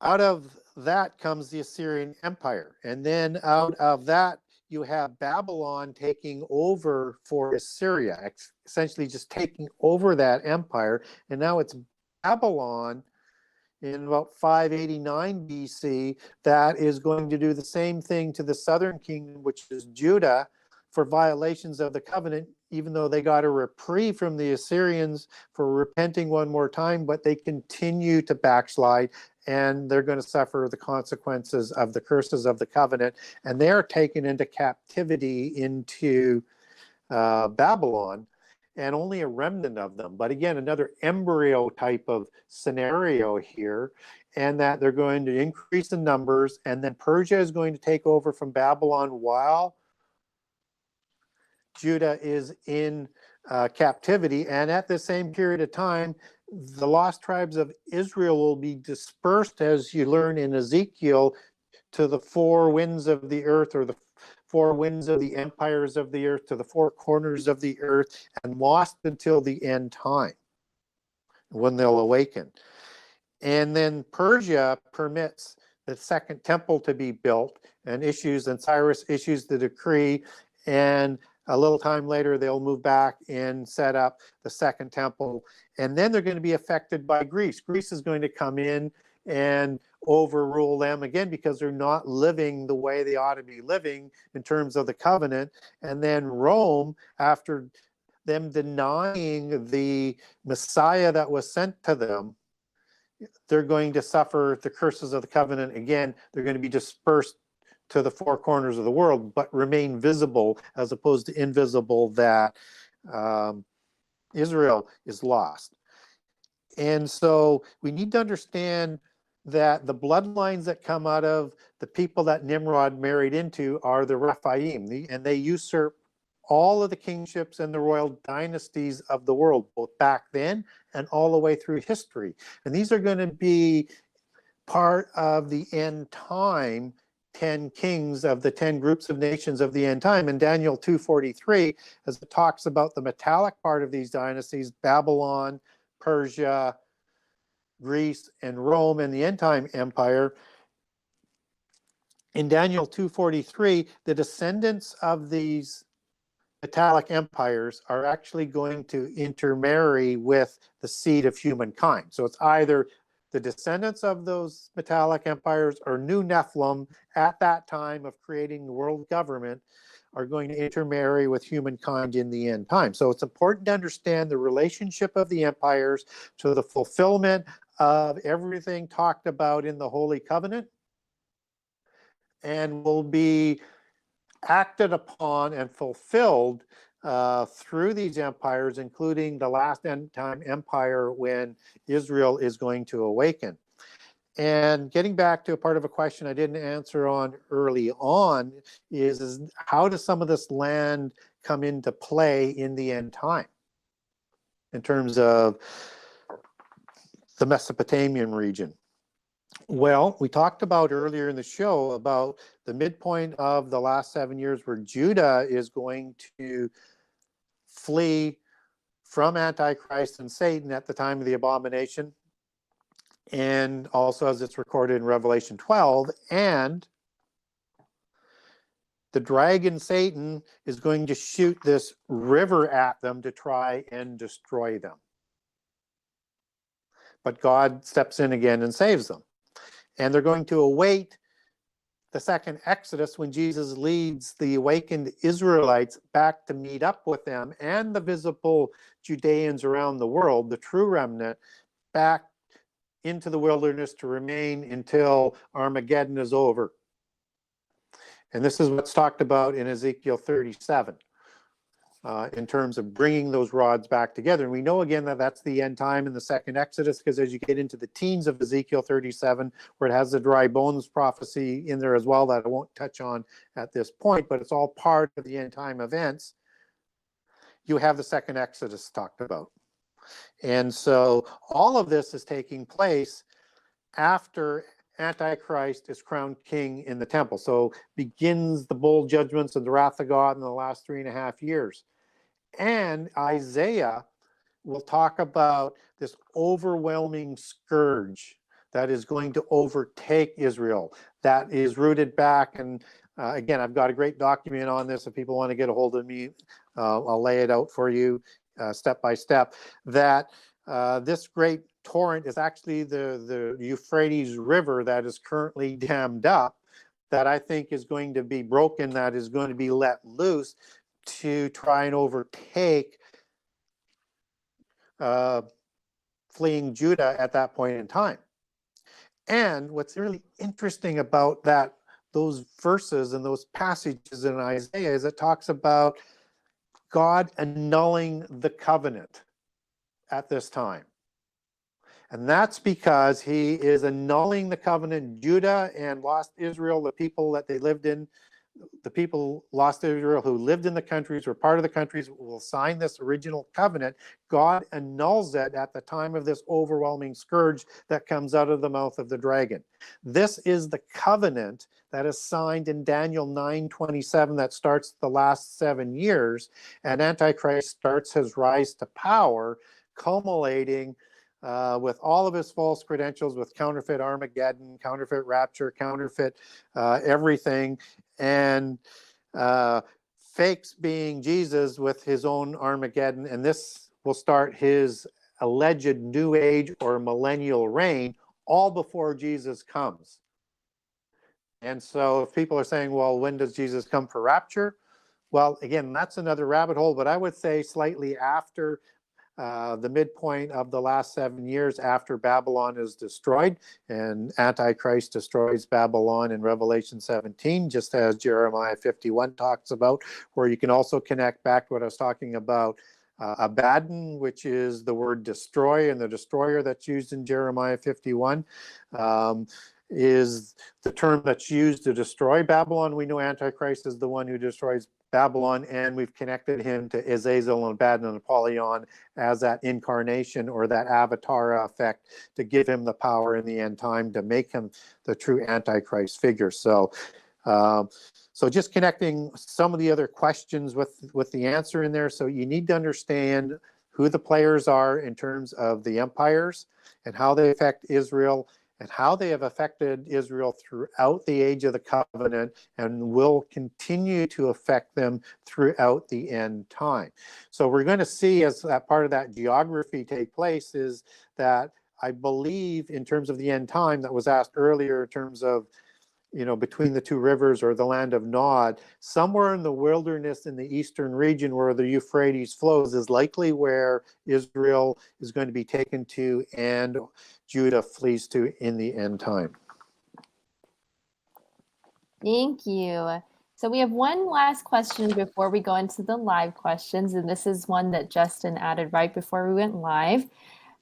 out of that comes the Assyrian Empire, and then out of that you have Babylon taking over for Assyria, essentially just taking over that empire. And now it's Babylon in about 589 BC that is going to do the same thing to the southern kingdom, which is Judah, for violations of the covenant, even though they got a reprieve from the Assyrians for repenting one more time, but they continue to backslide, and they're going to suffer the consequences of the curses of the covenant, and they're taken into captivity into Babylon, and only a remnant of them. But again, another embryo type of scenario here, and that they're going to increase in numbers, and then Persia is going to take over from Babylon while Judah is in captivity. And at the same period of time, the lost tribes of Israel will be dispersed, as you learn in Ezekiel, to the four winds of the earth, or the four winds of the empires of the earth, to the four corners of the earth, and lost until the end time, when they'll awaken. And then Persia permits the second temple to be built, and Cyrus issues the decree, and a little time later, they'll move back and set up the second temple. And then they're going to be affected by Greece. Greece is going to come in and overrule them again, because they're not living the way they ought to be living in terms of the covenant. And then Rome, after them denying the Messiah that was sent to them, they're going to suffer the curses of the covenant again. They're going to be dispersed to the four corners of the world, but remain visible as opposed to invisible, that Israel is lost. And so we need to understand that the bloodlines that come out of the people that Nimrod married into are the Rephaim, and they usurp all of the kingships and the royal dynasties of the world, both back then and all the way through history. And these are going to be part of the end time 10 kings of the 10 groups of nations of the end time. In Daniel 2:43, as it talks about the metallic part of these dynasties, Babylon, Persia, Greece, and Rome, and the end time empire. In Daniel 2:43, the descendants of these metallic empires are actually going to intermarry with the seed of humankind. So it's either the descendants of those metallic empires or new Nephilim at that time of creating the world government are going to intermarry with humankind in the end time. So it's important to understand the relationship of the empires to the fulfillment of everything talked about in the Holy Covenant, and will be acted upon and fulfilled through these empires, including the last end time empire when Israel is going to awaken. And getting back to a part of a question I didn't answer on early on is how does some of this land come into play in the end time in terms of the Mesopotamian region? Well, we talked about earlier in the show about the midpoint of the last 7 years where Judah is going to flee from Antichrist and Satan at the time of the abomination, and also as it's recorded in Revelation 12, and the dragon Satan is going to shoot this river at them to try and destroy them. But God steps in again and saves them. And they're going to await the second Exodus when Jesus leads the awakened Israelites back to meet up with them and the visible Judeans around the world, the true remnant, back into the wilderness to remain until Armageddon is over. And this is what's talked about in Ezekiel 37 in terms of bringing those rods back together. And we know again that that's the end time in the second Exodus, because as you get into the teens of Ezekiel 37, where it has the dry bones prophecy in there as well that I won't touch on at this point, but it's all part of the end time events, you have the second Exodus talked about. And so all of this is taking place after Antichrist is crowned king in the temple. So begins the bowl judgments of the wrath of God in the last 3.5 years. And Isaiah will talk about this overwhelming scourge that is going to overtake Israel, that is rooted back. And again, I've got a great document on this. If people want to get a hold of me, I'll lay it out for you step by step, that this great torrent is actually the Euphrates River that is currently dammed up, that I think is going to be broken, that is going to be let loose to try and overtake fleeing Judah at that point in time. And what's really interesting about those verses and those passages in Isaiah is it talks about God annulling the covenant at this time. And that's because he is annulling the covenant. Judah and lost Israel, the people that they lived in, the people lost Israel who lived in the countries, were part of the countries, will sign this original covenant. God annuls it at the time of this overwhelming scourge that comes out of the mouth of the dragon. This is the covenant that is signed in Daniel 9:27 that starts the last 7 years, and Antichrist starts his rise to power, culminating with all of his false credentials, with counterfeit Armageddon, counterfeit rapture, counterfeit everything, and fakes being Jesus with his own Armageddon. And this will start his alleged new age or millennial reign, all before Jesus comes. And so if people are saying, well, when does Jesus come for rapture? Well, again, that's another rabbit hole, but I would say slightly after the midpoint of the last 7 years, after Babylon is destroyed, and Antichrist destroys Babylon in Revelation 17, just as Jeremiah 51 talks about, where you can also connect back to what I was talking about, Abaddon, which is the word destroy, and the destroyer that's used in Jeremiah 51 is the term that's used to destroy Babylon. We know Antichrist is the one who destroys Babylon, and we've connected him to Azazel and Abaddon and Apollyon as that incarnation or that avatar effect to give him the power in the end time to make him the true Antichrist figure. So just connecting some of the other questions with the answer in there. So you need to understand who the players are in terms of the empires and how they affect Israel, and how they have affected Israel throughout the age of the covenant and will continue to affect them throughout the end time. So we're going to see, as that part of that geography take place, is that I believe in terms of the end time that was asked earlier, in terms of, you know, between the two rivers or the land of Nod, somewhere in the wilderness in the eastern region where the Euphrates flows is likely where Israel is going to be taken to and Judah flees to in the end time. Thank you. So we have one last question before we go into the live questions, and this is one that Justin added right before we went live.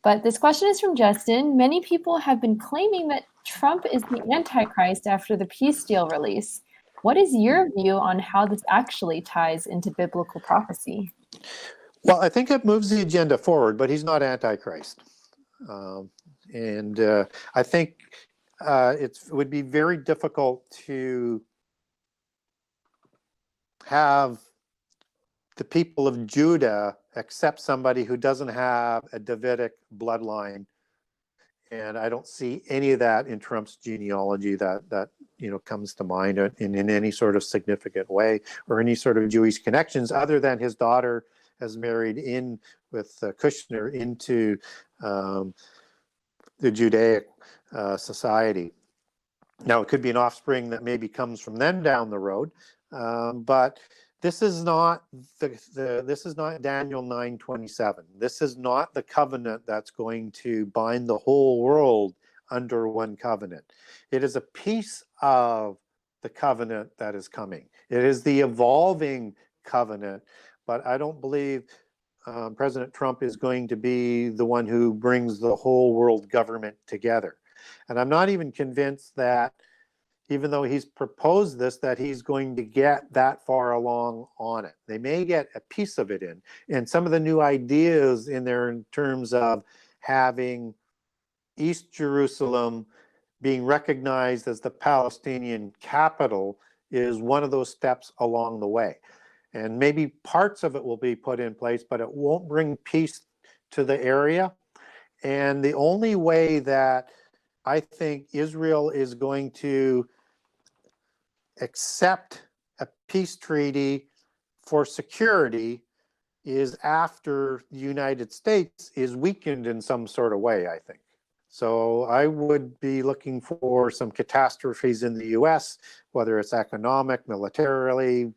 But this question is from Justin. Many people have been claiming that Trump is the Antichrist after the peace deal release. What is your view on how this actually ties into biblical prophecy? Well, I think it moves the agenda forward, but he's not Antichrist. I think it would be very difficult to have the people of Judah accept somebody who doesn't have a Davidic bloodline. And I don't see any of that in Trump's genealogy that you know comes to mind in any sort of significant way, or any sort of Jewish connections other than his daughter has married in with Kushner into the Judaic society. Now, it could be an offspring that maybe comes from them down the road, but this is not this is not Daniel 9:27. This is not the covenant that's going to bind the whole world under one covenant. It is a piece of the covenant that is coming. It is the evolving covenant, but I don't believe President Trump is going to be the one who brings the whole world government together. And I'm not even convinced that, even though he's proposed this, that he's going to get that far along on it. They may get a piece of it in. And some of the new ideas in there in terms of having East Jerusalem being recognized as the Palestinian capital is one of those steps along the way. And maybe parts of it will be put in place, but it won't bring peace to the area. And the only way that I think Israel is going to accept a peace treaty for security is after the United States is weakened in some sort of way, I think. So I would be looking for some catastrophes in the US, whether it's economic, militarily,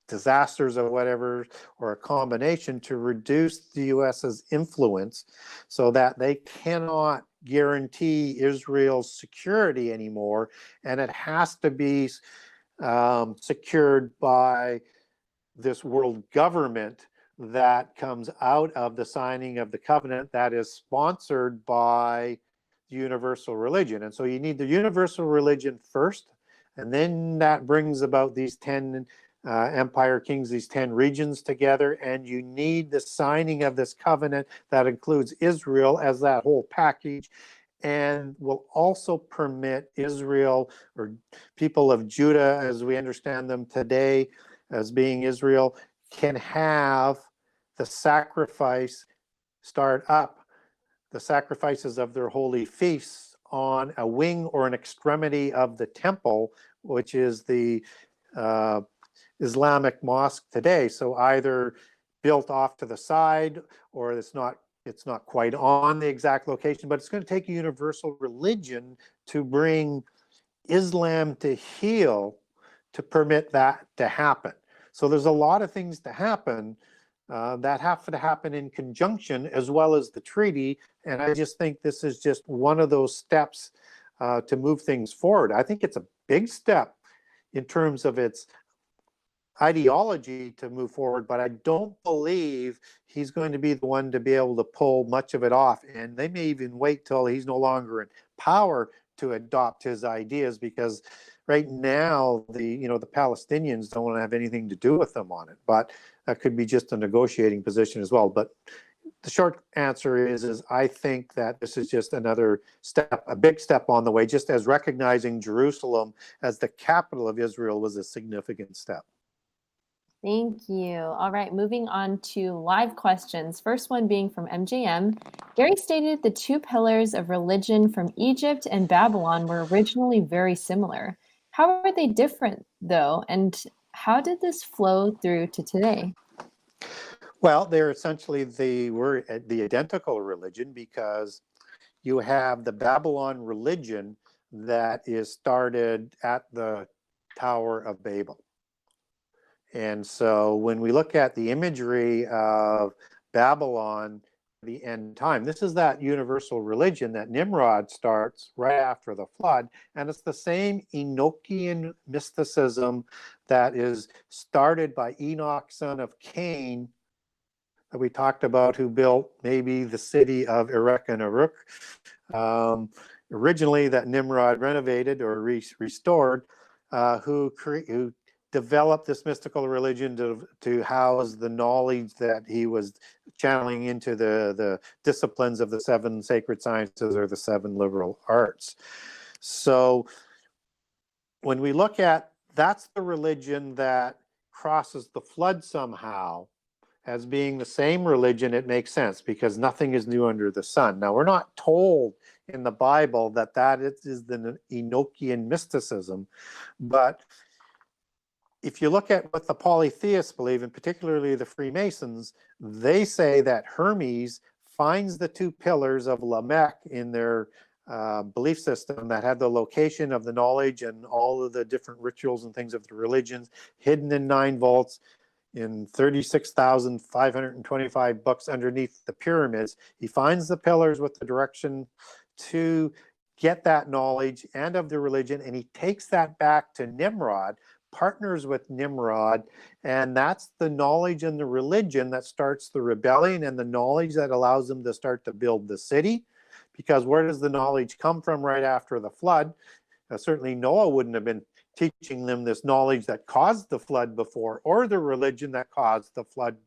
disasters or whatever, or a combination, to reduce the US's influence so that they cannot guarantee Israel's security anymore. And it has to be secured by this world government that comes out of the signing of the covenant that is sponsored by the universal religion. And so you need the universal religion first, and then that brings about these 10 empire kings, these 10 regions together, and you need the signing of this covenant that includes Israel as that whole package, and will also permit Israel, or people of Judah as we understand them today as being Israel, can have the sacrifice start up, the sacrifices of their holy feasts on a wing or an extremity of the temple, which is the Islamic mosque today. So either built off to the side, or it's not quite on the exact location, but it's going to take a universal religion to bring Islam to heal to permit that to happen. So there's a lot of things to happen that have to happen in conjunction, as well as the treaty. And I just think this is just one of those steps to move things forward. I think it's a big step in terms of its ideology to move forward, but I don't believe he's going to be the one to be able to pull much of it off. And they may even wait till he's no longer in power to adopt his ideas, because right now the Palestinians don't want to have anything to do with them on it. But that could be just a negotiating position as well. But the short answer is I think that this is just another step, a big step on the way, just as recognizing Jerusalem as the capital of Israel was a significant step. Thank you. All right, moving on to live questions. First one being from MJM. Gary stated the two pillars of religion from Egypt and Babylon were originally very similar. How are they different, though, and how did this flow through to today? Well, they're essentially the identical religion, because you have the Babylon religion that is started at the Tower of Babel. And so when we look at the imagery of Babylon, the end time, this is that universal religion that Nimrod starts right after the flood. And it's the same Enochian mysticism that is started by Enoch, son of Cain, that we talked about, who built maybe the city of Erech and Uruk, originally that Nimrod renovated or restored, who developed this mystical religion to house the knowledge that he was channeling into the disciplines of the seven sacred sciences or the seven liberal arts. So when we look at, that's the religion that crosses the flood somehow as being the same religion, it makes sense, because nothing is new under the sun. Now, we're not told in the Bible that is the Enochian mysticism, but if you look at what the polytheists believe, and particularly the Freemasons, they say that Hermes finds the two pillars of Lamech in their belief system that had the location of the knowledge and all of the different rituals and things of the religions hidden in 9 vaults in 36,525 books underneath the pyramids. He finds the pillars with the direction to get that knowledge and of the religion, and he takes that back to Nimrod, partners with Nimrod, and that's the knowledge and the religion that starts the rebellion, and the knowledge that allows them to start to build the city. Because where does the knowledge come from right after the flood? Certainly Noah wouldn't have been teaching them this knowledge that caused the flood before, or the religion that caused the flood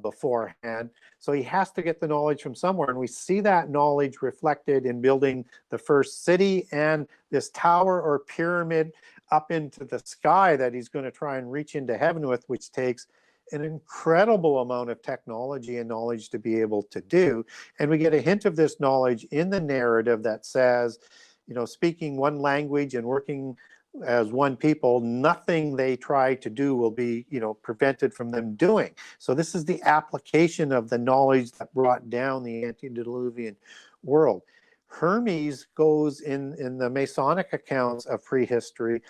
beforehand. So he has to get the knowledge from somewhere, and we see that knowledge reflected in building the first city and this tower or pyramid up into the sky that he's going to try and reach into heaven with, which takes an incredible amount of technology and knowledge to be able to do. And we get a hint of this knowledge in the narrative that says, you know, speaking one language and working as one people, nothing they try to do will be, you know, prevented from them doing. So this is the application of the knowledge that brought down the antediluvian world. Hermes goes in the Masonic accounts of prehistory,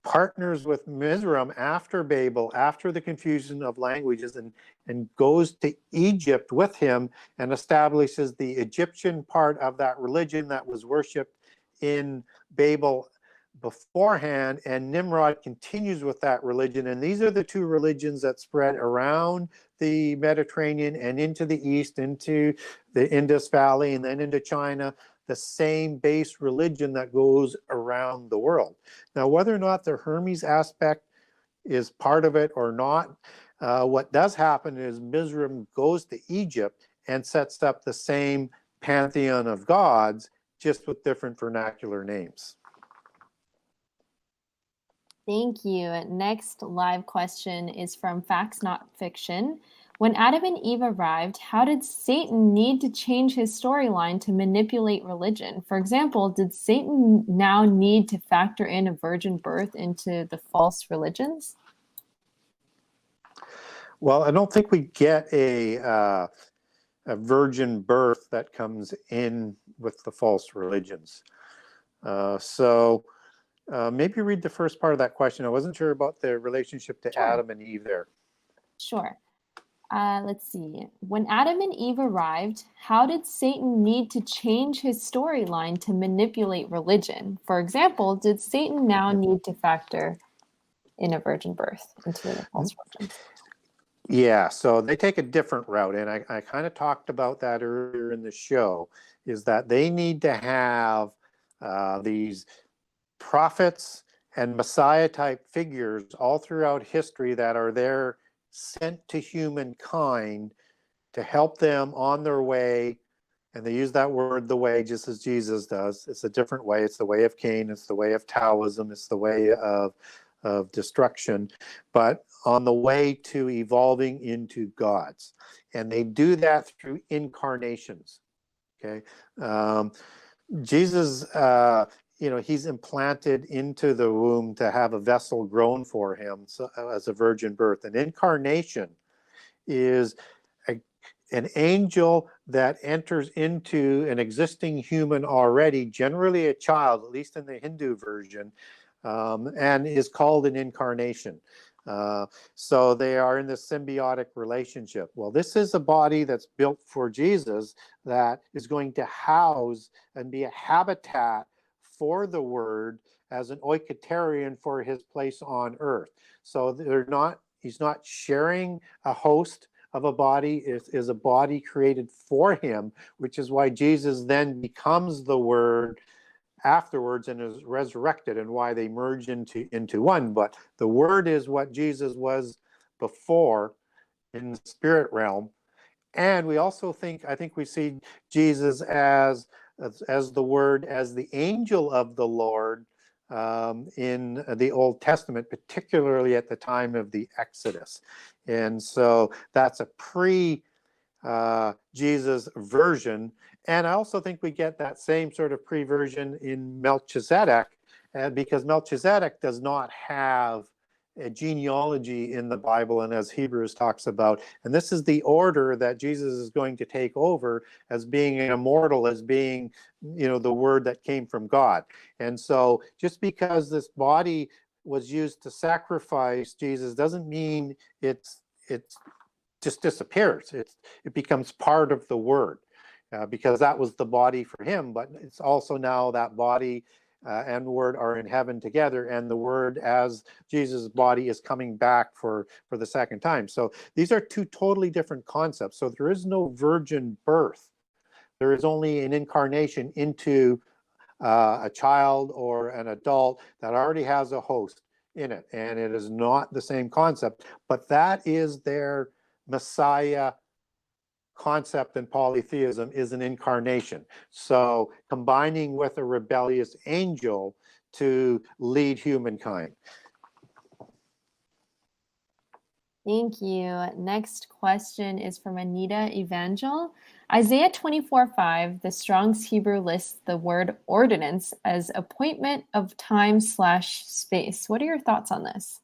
partners with Mizraim after Babel, after the confusion of languages, and goes to Egypt with him and establishes the Egyptian part of that religion that was worshipped in Babel beforehand, and Nimrod continues with that religion. And these are the two religions that spread around the Mediterranean and into the east, into the Indus Valley, and then into China, the same base religion that goes around the world. Now, whether or not the Hermes aspect is part of it or not, what does happen is Mizraim goes to Egypt and sets up the same pantheon of gods, just with different vernacular names. Thank you. Next live question is from Facts Not Fiction. When Adam and Eve arrived, how did Satan need to change his storyline to manipulate religion? For example, did Satan now need to factor in a virgin birth into the false religions? Well, I don't think we get a virgin birth that comes in with the false religions. Maybe read the first part of that question. I wasn't sure about the relationship to Adam and Eve there. Sure. Let's see. When Adam and Eve arrived, how did Satan need to change his storyline to manipulate religion? For example, did Satan now need to factor in a virgin birth into the false religion? Yeah, so they take a different route, and I kind of talked about that earlier in the show, is that they need to have these prophets and Messiah type figures all throughout history that are there sent to humankind to help them on their way. And they use that word, the way, just as Jesus does. It's a different way. It's the way of Cain. It's the way of Taoism. It's the way of of destruction, but on the way to evolving into gods. And they do that through incarnations. Okay. Jesus, he's implanted into the womb to have a vessel grown for him, so, as a virgin birth. An incarnation is an angel that enters into an existing human already, generally a child, at least in the Hindu version, and is called an incarnation. So they are in this symbiotic relationship. Well, this is a body that's built for Jesus that is going to house and be a habitat for the Word as an oikotarian for his place on earth. So he's not sharing a host of a body. It is a body created for him, which is why Jesus then becomes the Word afterwards and is resurrected, and why they merge into one. But the Word is what Jesus was before in the spirit realm. And we also I think we see Jesus as the Word, as the angel of the Lord in the Old Testament, particularly at the time of the Exodus. And so that's a pre-Jesus version. And I also think we get that same sort of pre-version in Melchizedek, because Melchizedek does not have a genealogy in the Bible, and as Hebrews talks about. And this is the order that Jesus is going to take over as being an immortal, as being, the Word that came from God. And so just because this body was used to sacrifice Jesus doesn't mean it just disappears. It becomes part of the Word, because that was the body for him, but it's also now that body and Word are in heaven together, and the Word as Jesus' body is coming back for the second time. So these are two totally different concepts. So there is no virgin birth. There is only an incarnation into a child or an adult that already has a host in it, and it is not the same concept, but that is their Messiah concept in polytheism, is an incarnation. So combining with a rebellious angel to lead humankind. Thank you. Next question is from Anita Evangel. Isaiah 24:5, the Strong's Hebrew lists the word ordinance as appointment of time/space. What are your thoughts on this?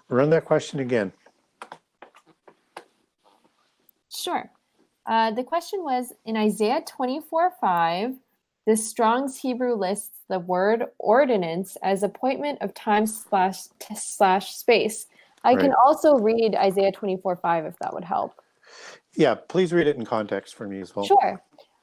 Run that question again. Sure. The question was, in Isaiah 24:5, the Strong's Hebrew lists the word ordinance as appointment of time/space. I can also read Isaiah 24:5 if that would help. Yeah, please read it in context for me as well. Sure.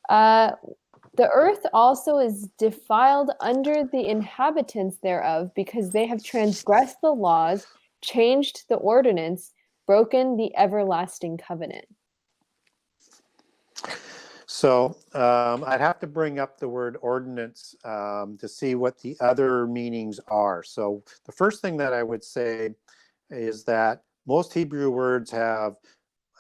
The earth also is defiled under the inhabitants thereof, because they have transgressed the laws, changed the ordinance, broken the everlasting covenant. So I'd have to bring up the word ordinance to see what the other meanings are. So the first thing that I would say is that most Hebrew words have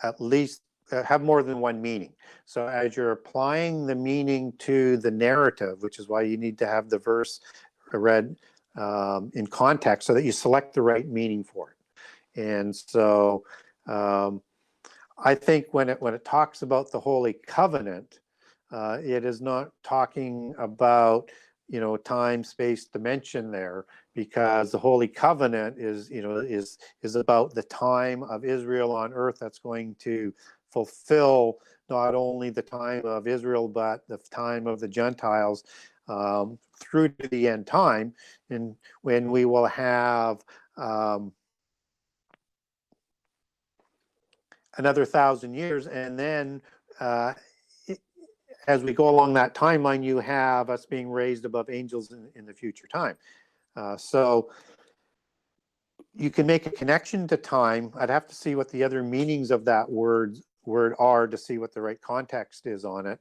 at least have more than one meaning. So as you're applying the meaning to the narrative, which is why you need to have the verse read in context so that you select the right meaning for it. And so I think when it talks about the Holy Covenant, it is not talking about time, space, dimension there, because the Holy Covenant is about the time of Israel on earth that's going to fulfill not only the time of Israel but the time of the Gentiles through to the end time, and when we will have another 1,000 years, and then as we go along that timeline, you have us being raised above angels in the future time. So you can make a connection to time. I'd have to see what the other meanings of that word are to see what the right context is on it.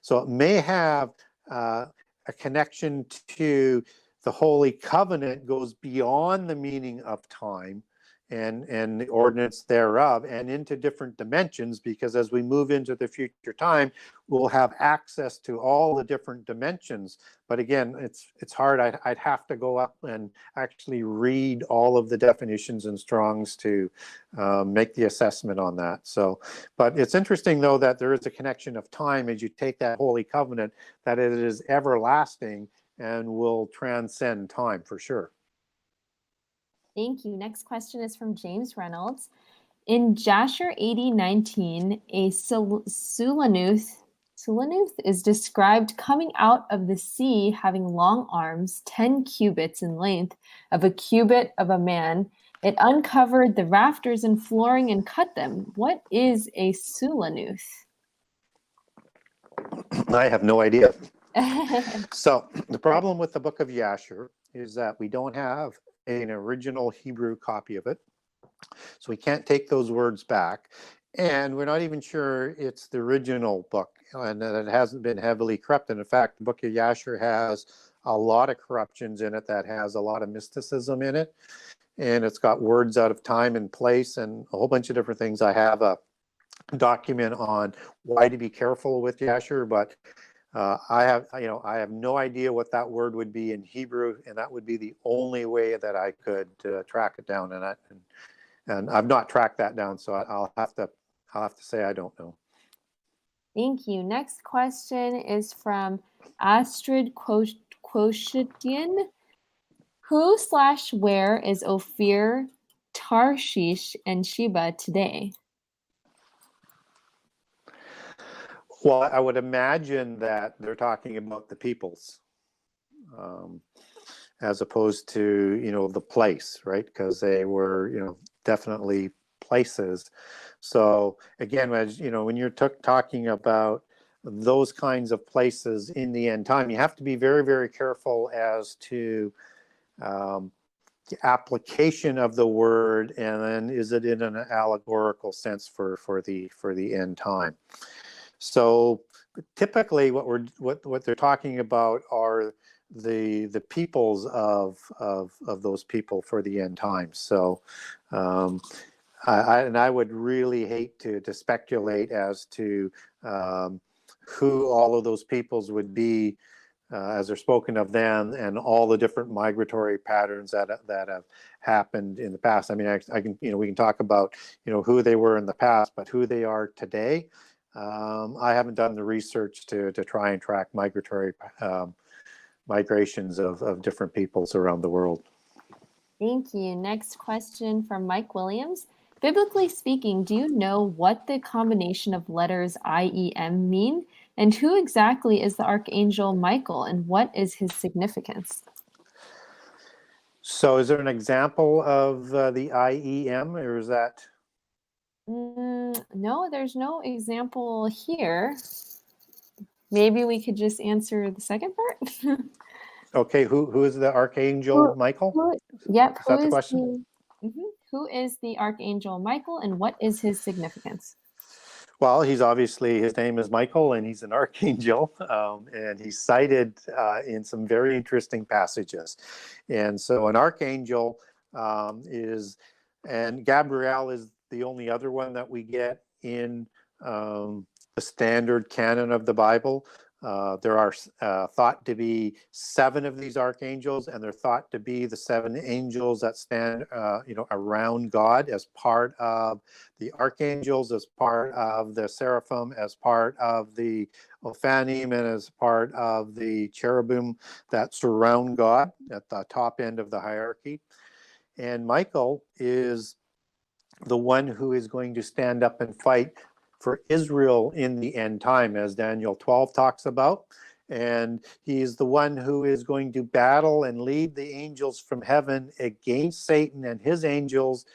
So it may have a connection to the Holy Covenant goes beyond the meaning of time and the ordinance thereof, and into different dimensions, because as we move into the future time, we'll have access to all the different dimensions. But again, it's hard. I'd have to go up and actually read all of the definitions in Strong's to make the assessment on that. So, but it's interesting though that there is a connection of time as you take that holy covenant, that it is everlasting and will transcend time for sure. Thank you. Next question is from James Reynolds. In Jasher 80:19, a Sulanuth is described coming out of the sea having long arms, 10 cubits in length, of a cubit of a man. It uncovered the rafters and flooring and cut them. What is a Sulanuth? I have no idea. So the problem with the book of Jasher is that we don't have an original Hebrew copy of it. So we can't take those words back. And we're not even sure it's the original book and that it hasn't been heavily corrupted. In fact, the book of Jasher has a lot of corruptions in it that has a lot of mysticism in it. And it's got words out of time and place and a whole bunch of different things. I have a document on why to be careful with Jasher, but I have no idea what that word would be in Hebrew, and that would be the only way that I could track it down. And I've not tracked that down, so I'll have to say I don't know. Thank you. Next question is from Astrid Quotidian. Who/where is Ophir, Tarshish, and Sheba today? Well, I would imagine that they're talking about the peoples, as opposed to, the place, right? Because they were, definitely places. So again, as when you're talking about those kinds of places in the end time, you have to be very, very careful as to the application of the word, and then is it in an allegorical sense for the end time. So typically what they're talking about are the peoples of those people for the end times. So I would really hate to speculate as to who all of those peoples would be as they're spoken of then, and all the different migratory patterns that have happened in the past. I mean, I can we can talk about who they were in the past, but who they are today, I haven't done the research to try and track migratory migrations of different peoples around the world. Thank you. Next question from Mike Williams. Biblically speaking, do you know what the combination of letters IEM mean? And who exactly is the Archangel Michael, and what is his significance? So is there an example of the IEM, or is that? No, there's no example here. Maybe we could just answer the second part. Okay, who is the Archangel Michael? Yep. Is that the question? Who is the Archangel Michael, and what is his significance? Well, his name is Michael, and he's an archangel, and he's cited in some very interesting passages. And so an archangel and Gabriel is the only other one that we get in the standard canon of the Bible. There are thought to be 7 of these archangels, and they're thought to be the 7 angels that stand, around God as part of the archangels, as part of the seraphim, as part of the Ophanim, and as part of the cherubim that surround God at the top end of the hierarchy. And Michael is the one who is going to stand up and fight for Israel in the end time, as Daniel 12 talks about. And he's the one who is going to battle and lead the angels from heaven against Satan and his angels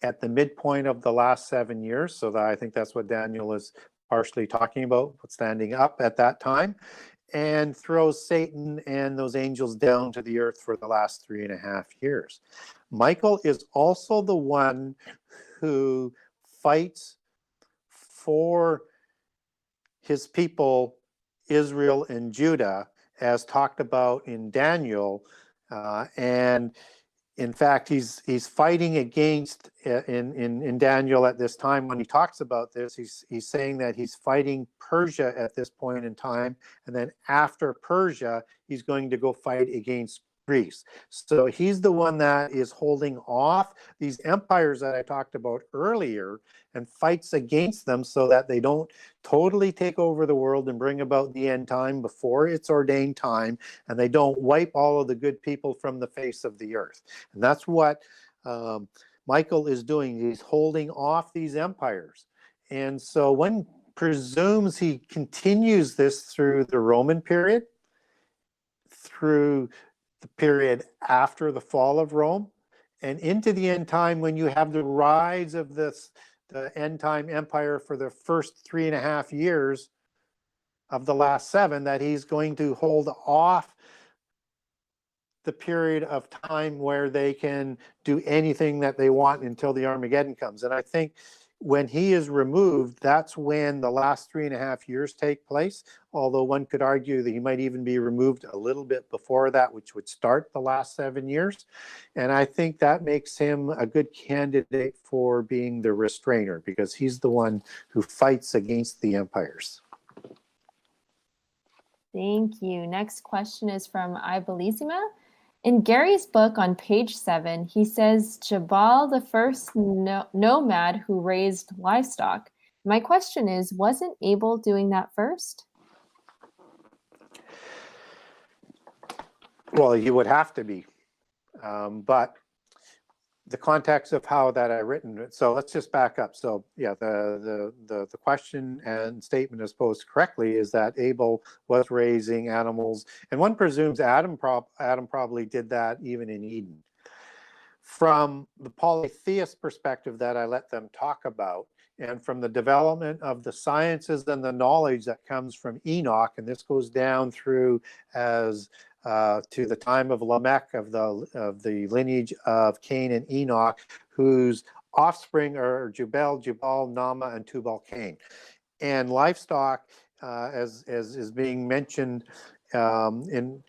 at the midpoint of the last 7 years. So I think that's what Daniel is partially talking about, standing up at that time, and throws Satan and those angels down to the earth for the last 3.5 years. Michael is also the one who fights for his people, Israel and Judah, as talked about in Daniel. And in fact, he's fighting against in Daniel at this time when he talks about this. He's saying that he's fighting Persia at this point in time, and then after Persia, he's going to go fight against Greece. So he's the one that is holding off these empires that I talked about earlier and fights against them so that they don't totally take over the world and bring about the end time before its ordained time, and they don't wipe all of the good people from the face of the earth. And that's what Michael is doing. He's holding off these empires. And so one presumes he continues this through the Roman period, through the period after the fall of Rome, and into the end time when you have the rise of the end time empire for the first 3.5 years of the last 7, that he's going to hold off the period of time where they can do anything that they want until the Armageddon comes. And I think when he is removed, that's when the last 3.5 years take place. Although one could argue that he might even be removed a little bit before that, which would start the last 7 years. And I think that makes him a good candidate for being the restrainer, because he's the one who fights against the empires. Thank you. Next question is from Ibelissima. In Gary's book on page 7, he says Jabal, the first nomad who raised livestock. My question is, wasn't Abel doing that first? Well, you would have to be, but the context of how that I written it. So let's just back up. So yeah, the question and statement is posed correctly, is that Abel was raising animals, and one presumes Adam probably did that even in Eden. From the polytheist perspective that I let them talk about, and from the development of the sciences and the knowledge that comes from Enoch, and this goes down through as to the time of Lamech, of the lineage of Cain and Enoch, whose offspring are Jubal, Nama, and Tubal-Cain. And livestock, as is being mentioned in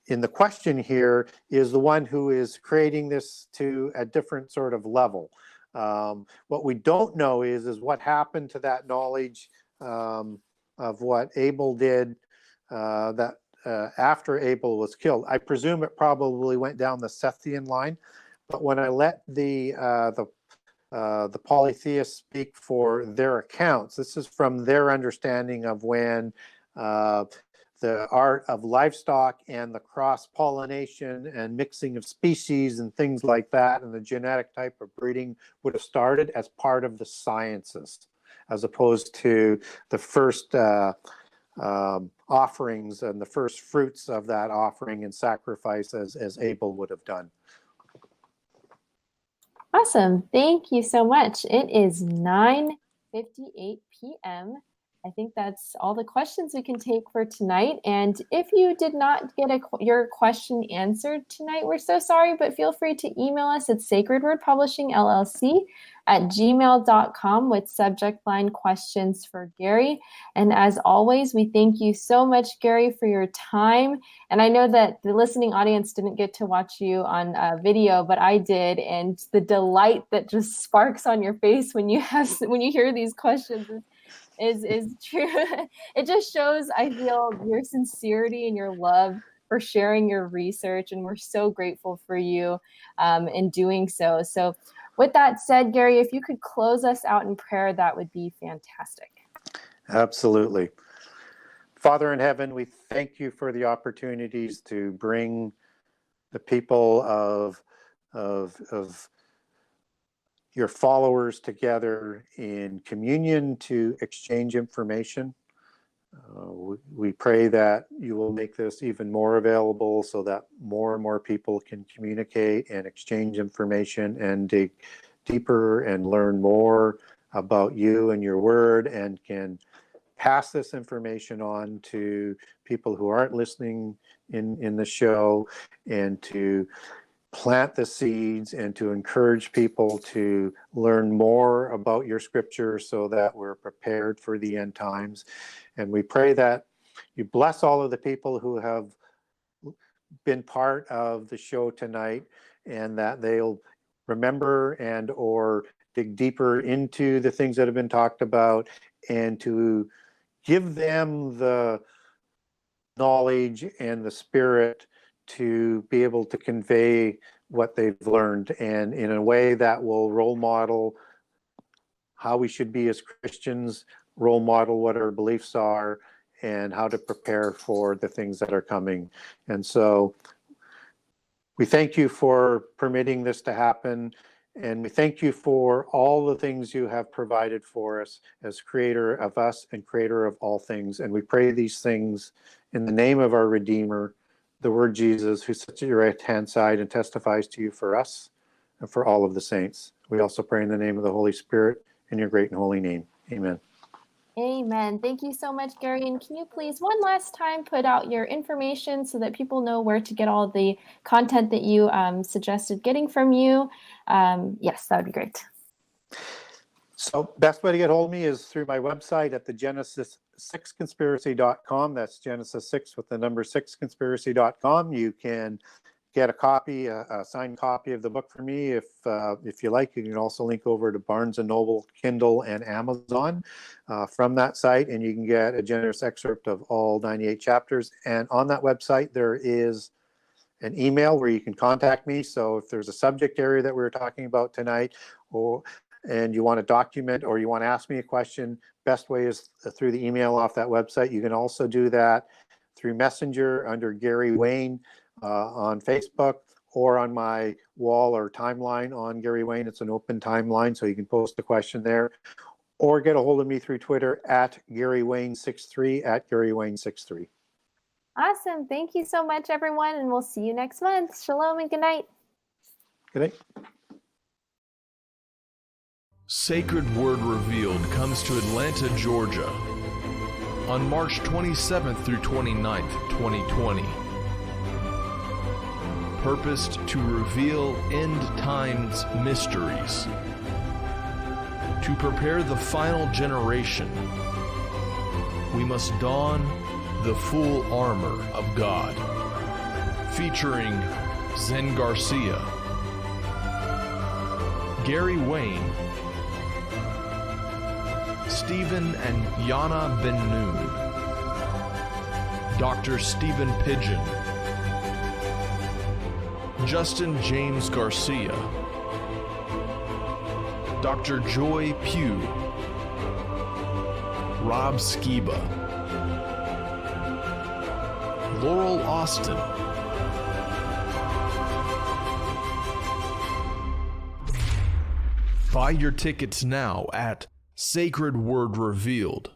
the question here, is the one who is creating this to a different sort of level. What we don't know is what happened to that knowledge of what Abel did after Abel was killed. I presume it probably went down the Sethian line, but when I let the polytheists speak for their accounts, this is from their understanding of when the art of livestock and the cross-pollination and mixing of species and things like that, and the genetic type of breeding would have started as part of the sciences, as opposed to the first offerings and the first fruits of that offering and sacrifice as Abel would have done. Awesome. Thank you so much. It is 9:58 p.m. I think that's all the questions we can take for tonight. And if you did not get your question answered tonight, we're so sorry, but feel free to email us at sacredwordpublishingllc@gmail.com with subject line questions for Gary. And as always, we thank you so much, Gary, for your time. And I know that the listening audience didn't get to watch you on video, but I did. And the delight that just sparks on your face when you hear these questions is true. It just shows, I feel, your sincerity and your love for sharing your research, and we're so grateful for you in doing so. So with that said, Gary, if you could close us out in prayer, that would be fantastic. Absolutely. Father in heaven, we thank you for the opportunities to bring the people of your followers together in communion to exchange information. We pray that you will make this even more available so that more and more people can communicate and exchange information and dig deeper and learn more about you and your word, and can pass this information on to people who aren't listening in the show, and to plant the seeds and to encourage people to learn more about your scripture so that we're prepared for the end times. And we pray that you bless all of the people who have been part of the show tonight, and that they'll remember and or dig deeper into the things that have been talked about, and to give them the knowledge and the spirit to be able to convey what they've learned, and in a way that will role model how we should be as Christians, role model what our beliefs are, and how to prepare for the things that are coming. And so we thank you for permitting this to happen, and we thank you for all the things you have provided for us as creator of us and creator of all things. And we pray these things in the name of our Redeemer, the Word Jesus, who sits at your right-hand side and testifies to you for us and for all of the saints. We also pray in the name of the Holy Spirit, in your great and holy name. Amen. Amen. Thank you so much, Gary. And can you please one last time put out your information so that people know where to get all the content that you suggested getting from you? Yes, that would be great. So best way to get hold of me is through my website at the Genesis6conspiracy.com. That's Genesis 6 with the number 6conspiracy.com. You can get a copy, a signed copy of the book for me if you like. You can also link over to Barnes & Noble, Kindle, and Amazon from that site, and you can get a generous excerpt of all 98 chapters. And on that website, there is an email where you can contact me. So if there's a subject area that we were talking about tonight, and you want to document or you want to ask me a question, best way is through the email off that website. You can also do that through Messenger under Gary Wayne on Facebook, or on my wall or timeline on Gary Wayne. It's an open timeline, so you can post a question there, or get a hold of me through Twitter at GaryWayne63, at GaryWayne63. Awesome. Thank you so much, everyone, and we'll see you next month. Shalom and good night. Good night. Sacred Word Revealed comes to Atlanta, Georgia on March 27th through 29th, 2020. Purposed to reveal end times mysteries, to prepare the final generation, we must don the full armor of God. Featuring Zen Garcia, Gary Wayne, Stephen and Jana Ben-noon, Dr. Stephen Pidgeon, Justin James Garcia, Dr. Joye Pugh, Rob Skiba, Laurel Austin, buy your tickets now at sacredwordrevealed.com.